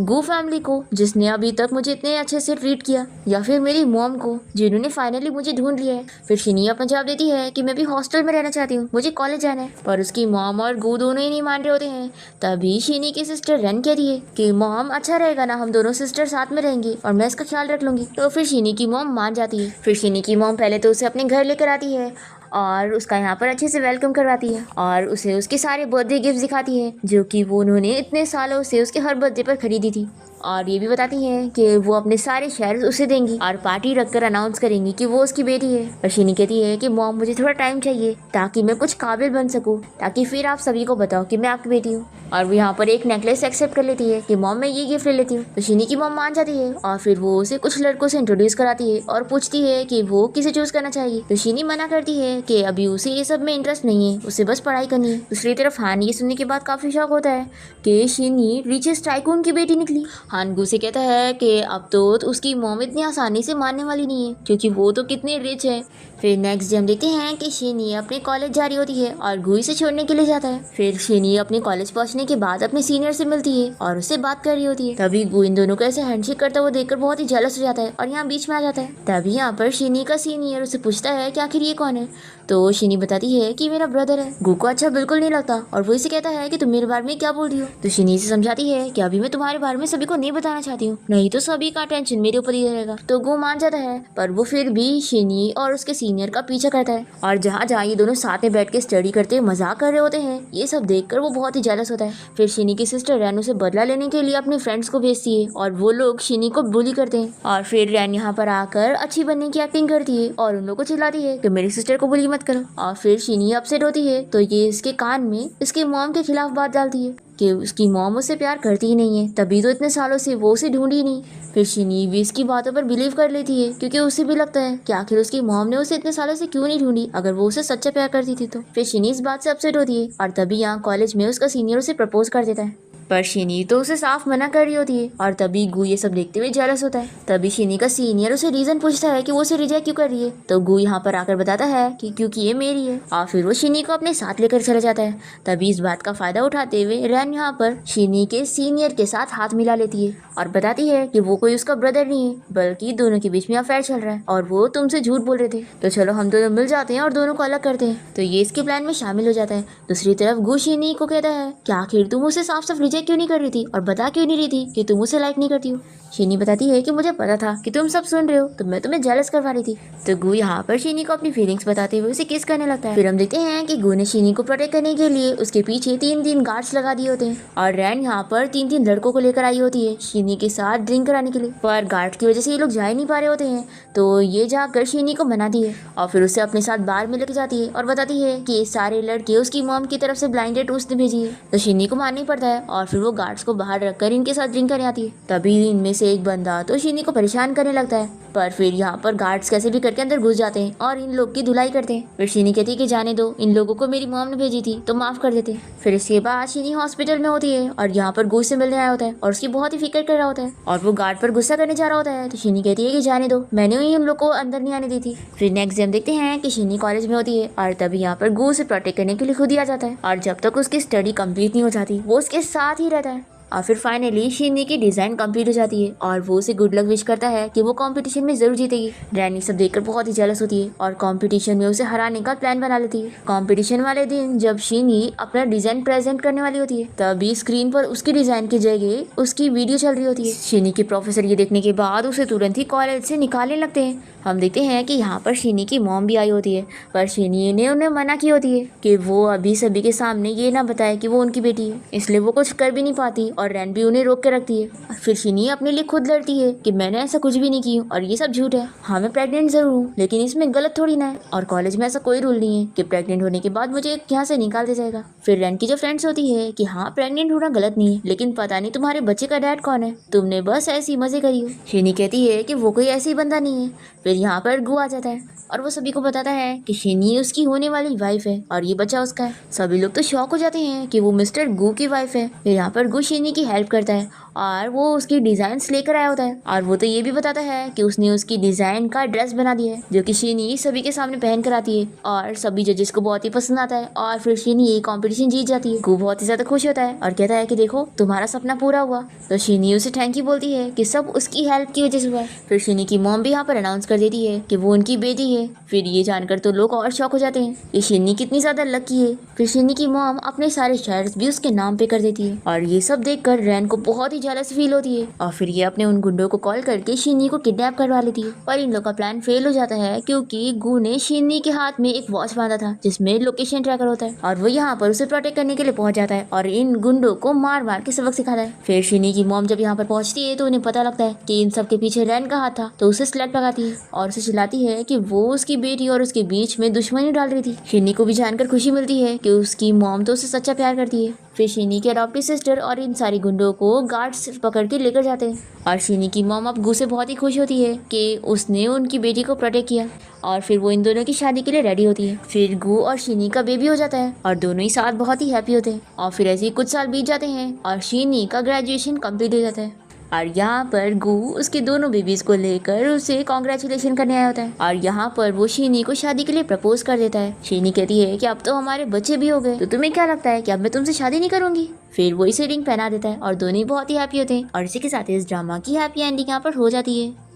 गु फैमिली को जिसने अभी तक मुझे इतने अच्छे से ट्रीट किया या फिर मेरी मॉम को जिन्होंने फाइनली मुझे ढूंढ लिया है। फिर शीनी अपना जवाब देती है कि मैं भी हॉस्टल में रहना चाहती हूँ, मुझे कॉलेज जाना है। पर उसकी मॉम और गु दोनों ही नहीं मान रहे होते हैं। तभी शीनी की सिस्टर रैन कहती है कि मॉम अच्छा रहेगा ना, हम दोनों सिस्टर साथ में रहेंगे और मैं इसका ख्याल रख लूंगी। तो फिर शीनी की मॉम मान जाती है। फिर शीनी की मॉम पहले तो उसे अपने घर लेकर आती है और उसका यहाँ पर अच्छे से वेलकम करवाती है और उसे उसके सारे बर्थडे गिफ्ट दिखाती है जो कि वो उन्होंने इतने सालों से उसके हर बर्थडे पर खरीदी थी। और ये भी बताती है कि वो अपने सारे शेयर्स उसे देंगी और पार्टी रखकर अनाउंस करेंगी कि वो उसकी बेटी है। और शीनी कहती है कि मॉम मुझे थोड़ा टाइम चाहिए ताकि मैं कुछ काबिल बन सकूं, ताकि फिर आप सभी को बताओ कि मैं आपकी बेटी हूँ। और वो यहाँ पर एक नेकलेस एक्सेप्ट कर लेती है कि मॉम मैं ये गिफ्ट ले लेती हूँ। तो शीनी की मॉम मान जाती है और फिर वो उसे कुछ लड़कों से इंट्रोड्यूस कराती है और पूछती है कि वो किसे चूज करना चाहिए। तो शीनी मना करती है कि अभी उसे ये सब में इंटरेस्ट नहीं है, उसे बस पढ़ाई करनी है। दूसरी तरफ हान ये सुनने के बाद काफी शौक होता है कि शीनी रिचेस्ट टाइकून की बेटी निकली। हान गु से कहता है कि अब तो उसकी मॉम इतनी आसानी से मानने वाली नहीं है क्योंकि वो तो कितने रिच है। फिर नेक्स्ट डे हम देखते हैं कि शीनी अपने कॉलेज जा रही होती है और गु इसे छोड़ने के लिए जाता है। फिर शीनी अपने कॉलेज पहुंचने के बाद अपने सीनियर से मिलती है और उससे बात कर रही होती है। तभी गु इन दोनों को ऐसे हैंडशेक करता हुआ देखकर बहुत ही जेलस हो जाता है और यहाँ बीच में आ जाता है। तभी यहाँ पर शीनी का सीनियर उसे पूछता है कि आखिर ये कौन है। तो शीनी बताती है कि मेरा ब्रदर है। गु को अच्छा बिल्कुल नहीं लगता और वो इसे कहता है कि तुम मेरे बारे में क्या बोल रही हो। तो शीनी से समझाती है कि अभी मैं तुम्हारे बारे में सभी को नहीं बताना चाहती हूँ, नहीं तो सभी का टेंशन मेरे ऊपर ही रहेगा। तो गु मान जाता है पर वो फिर भी शीनी और उसके सीनियर का पीछा करता है और जहाँ जहाँ ये दोनों साथ में बैठ के स्टडी करते हुए मजाक कर रहे होते हैं, ये सब देखकर वो बहुत ही जेलस होता है। फिर शीनी की सिस्टर रैन उसे बदला लेने के लिए अपने फ्रेंड्स को भेजती है और वो लोग शीनी को बुली करते हैं। और फिर रैन यहाँ पर आकर अच्छी बनने की एक्टिंग करती है और उन लोगों को चिल्लाती है कि मेरी सिस्टर को बुली मत करो। और फिर शीनी अपसेट होती है तो ये इसके कान में इसके मॉम के खिलाफ बात डालती है कि उसकी मॉम उससे प्यार करती ही नहीं है, तभी तो इतने सालों से वो उसे ढूंढी नहीं। फिर शीनी भी इसकी बातों पर बिलीव कर लेती है क्योंकि उसे भी लगता है कि आखिर उसकी मॉम ने उसे इतने सालों से क्यों नहीं ढूंढी अगर वो उसे सच्चा प्यार करती थी तो। फिर शीनी इस बात से अपसेट होती है और तभी यहाँ कॉलेज में उसका सीनियर उसे प्रपोज कर देता है पर शीनी तो उसे साफ मना कर रही होती है और तभी गु ये सब देखते हुए जेलस होता है। तभी शीनी का सीनियर उसे रीजन पूछता है कि वो उसे रिजेक्ट क्यों कर रही है। तो गु यहाँ पर आकर बताता है कि क्योंकि ये मेरी है और फिर वो शीनी को अपने साथ लेकर चला जाता है। तभी इस बात का फायदा उठाते हुए रैन यहाँ पर शीनी के सीनियर के साथ हाथ मिला लेती है और बताती है कि वो कोई उसका ब्रदर नहीं है बल्कि दोनों के बीच में अफेयर चल रहा है और वो तुमसे झूठ बोल रहे थे, तो चलो हम दोनों मिल जाते हैं और दोनों को अलग करते हैं। तो ये इसके प्लान में शामिल हो जाता है। दूसरी तरफ गु शीनी को कहता है कि आखिर तुम उसे साफ साफ रिजेक्ट क्यों नहीं कर रही थी और बता क्यों नहीं रही थी कि तुम उसे लाइक नहीं करती हो। शीनी बताती है कि मुझे पता था कि तुम सब सुन रहे हो तो मैं तुम्हें जेलस करवा रही थी। तो गु यहाँ पर शीनी को अपनी फीलिंग्स बताते हुए उसे किस करने लगता है। फिर हम देखते हैं कि गु ने शीनी को प्रोटेक्ट करने के लिए उसके पीछे 3 गार्ड्स लगा दिए होते हैं और रैन यहाँ पर 3 लड़कों को लेकर आई होती है शीनी के साथ ड्रिंक कराने के लिए। पर गार्ड की वजह से ये लोग जा ही नहीं पा रहे होते हैं तो ये जाकर शीनी को मनाती है और फिर उसे अपने साथ बार में लेके जाती है और बताती है कि ये सारे लड़के उसकी मॉम की तरफ से ब्लाइंडेड उसने भेजी है। तो शीनी को मानना ही पड़ता है और फिर वो गार्ड्स को बाहर रखकर इनके साथ ड्रिंक करने आती है। तभी इनमें से एक बंदा तो शीनी को परेशान करने लगता है पर फिर यहाँ पर गार्ड्स कैसे भी करके अंदर घुस जाते हैं और इन लोग की धुलाई करते हैं। फिर शीनी कहती है कि जाने दो, इन लोगों को मेरी मॉम ने भेजी थी तो माफ कर देते। फिर इसके बाद शीनी हॉस्पिटल में होती है और यहाँ पर गु से मिलने आया होता है और उसकी बहुत ही फिक्र कर रहा होता है और वो गार्ड पर गुस्सा करने जा रहा होता है। तो शीनी कहती है कि जाने दो, मैंने ही उन लोग को अंदर नहीं आने दी थी। फिर नेक्स्ट डे हम देखते हैं कि शीनी कॉलेज में होती है और तभी यहाँ पर गु से प्रोटेक्ट करने के लिए खुद ही आ जाता है और जब तक उसकी स्टडी कंप्लीट नहीं हो जाती वो उसके साथ ही रहता है। और फिर फाइनली शीनी की डिजाइन कंप्लीट हो जाती है और वो उसे गुड लक विश करता है कि वो कंपटीशन में जरूर जीतेगी। रैन ये सब देखकर बहुत ही जेलस होती है और कंपटीशन में उसे हराने का प्लान बना लेती है। कंपटीशन वाले दिन जब शीनी अपना डिजाइन प्रेजेंट करने वाली होती है तभी स्क्रीन पर उसकी डिजाइन की जगह उसकी वीडियो चल रही होती है। शीनी के प्रोफेसर ये देखने के बाद उसे तुरंत ही कॉलेज से निकालने लगते हैं। हम देखते हैं कि यहाँ पर शीनी की मॉम भी आई होती है, पर शीनी ने उन्हें मना की होती है कि वो अभी सभी के सामने ये ना बताए कि वो उनकी बेटी है, इसलिए वो कुछ कर भी नहीं पाती और रैन भी उन्हें रोक के रखती है। और फिर शीनी अपने लिए खुद लड़ती है कि मैंने ऐसा कुछ भी नहीं किया और ये सब झूठ है। हाँ मैं प्रेग्नेंट जरूर हूँ लेकिन इसमें गलत थोड़ी ना है और कॉलेज में ऐसा कोई रूल नहीं है कि प्रेग्नेंट होने के बाद मुझे यहाँ से निकाल दिया जाएगा। फिर रैन की जो फ्रेंड्स होती है कि हाँ प्रेग्नेंट होना गलत नहीं है लेकिन पता नहीं तुम्हारे बच्चे का डैड कौन है, तुमने बस ऐसी मजे करी हो। शीनी कहती है कि वो कोई ऐसी बंदा नहीं है। फिर यहाँ पर गु आ जाता है और वो सभी को बताता है कि शीनी उसकी होने वाली वाइफ है और ये बच्चा उसका है। सभी लोग तो शॉक हो जाते हैं कि वो मिस्टर गु की वाइफ है। फिर यहाँ पर गु शीनी की हेल्प करता है और वो उसकी डिजाइन्स लेकर आया होता है और वो तो ये भी बताता है कि उसने उसकी डिजाइन का ड्रेस बना दिया है जो कि शीनी सभी के सामने पहन कर आती है और सभी जजेस को बहुत ही पसंद आता है और फिर शीनी ये कॉम्पिटिशन जीत जाती है। गु बहुत ही ज्यादा खुश होता है और कहता है कि देखो तुम्हारा सपना पूरा हुआ। तो शीनी उसे थैंक यू बोलती है कि सब उसकी हेल्प की वजह से हुआ है। फिर शीनी की मॉम भी यहाँ पर अनाउंस कर देती है कि वो उनकी बेटी है। फिर ये जानकर तो लोग और शॉक हो जाते हैं कि शीनी कितनी ज्यादा लकी है। फिर शीनी की मॉम अपने सारे शेयर्स भी उसके नाम पे कर देती है और ये सब देखकर रैन को बहुत ही जेलस फील होती है और फिर ये अपने उन गुंडों को कॉल करके शीनी को किडनैप करवा लेती है। पर इन लोग का प्लान फेल हो जाता है क्योंकि गु ने शीनी के हाथ में एक वॉच बांधा था जिसमें लोकेशन ट्रैकर होता है और वो यहाँ पर उसे प्रोटेक्ट करने के लिए पहुंच जाता है और इन गुंडों को मार मार के सबक सिखाता है। फिर शीनी की मॉम जब यहाँ पर पहुंचती है तो उन्हें पता लगता है कि इन सब के पीछे रैन का हाथ था, तो उसे स्लैप लगाती है और उसे चिल्लाती है कि वो उसकी बेटी और उसके बीच में दुश्मनी डाल रही थी। शीनी को भी जानकर खुशी मिलती है कि उसकी मॉम तो उसे सच्चा प्यार करती है। फिर शीनी की अडॉप्टिव सिस्टर और इन सारी गुंडों को गार्ड्स पकड़ के लेकर जाते हैं और शीनी की मॉम अब गु से बहुत ही खुश होती है कि उसने उनकी बेटी को प्रोटेक्ट किया और फिर वो इन दोनों की शादी के लिए रेडी होती है। फिर गु और शीनी का बेबी हो जाता है और दोनों ही साथ बहुत ही हैप्पी होते हैं और फिर ऐसे ही कुछ साल बीत जाते हैं और शीनी का ग्रेजुएशन कंप्लीट हो जाता है और यहाँ पर गु उसके दोनों बेबीज को लेकर उसे कॉन्ग्रेचुलेशन करने आया होता है और यहाँ पर वो शीनी को शादी के लिए प्रपोज कर देता है। शीनी कहती है कि अब तो हमारे बच्चे भी हो गए तो तुम्हें क्या लगता है कि अब मैं तुमसे शादी नहीं करूंगी। फिर वो इसे रिंग पहना देता है और दोनों ही बहुत ही हैप्पी होते हैं और इसी के साथ इस ड्रामा की हैप्पी एंडिंग यहाँ पर हो जाती है।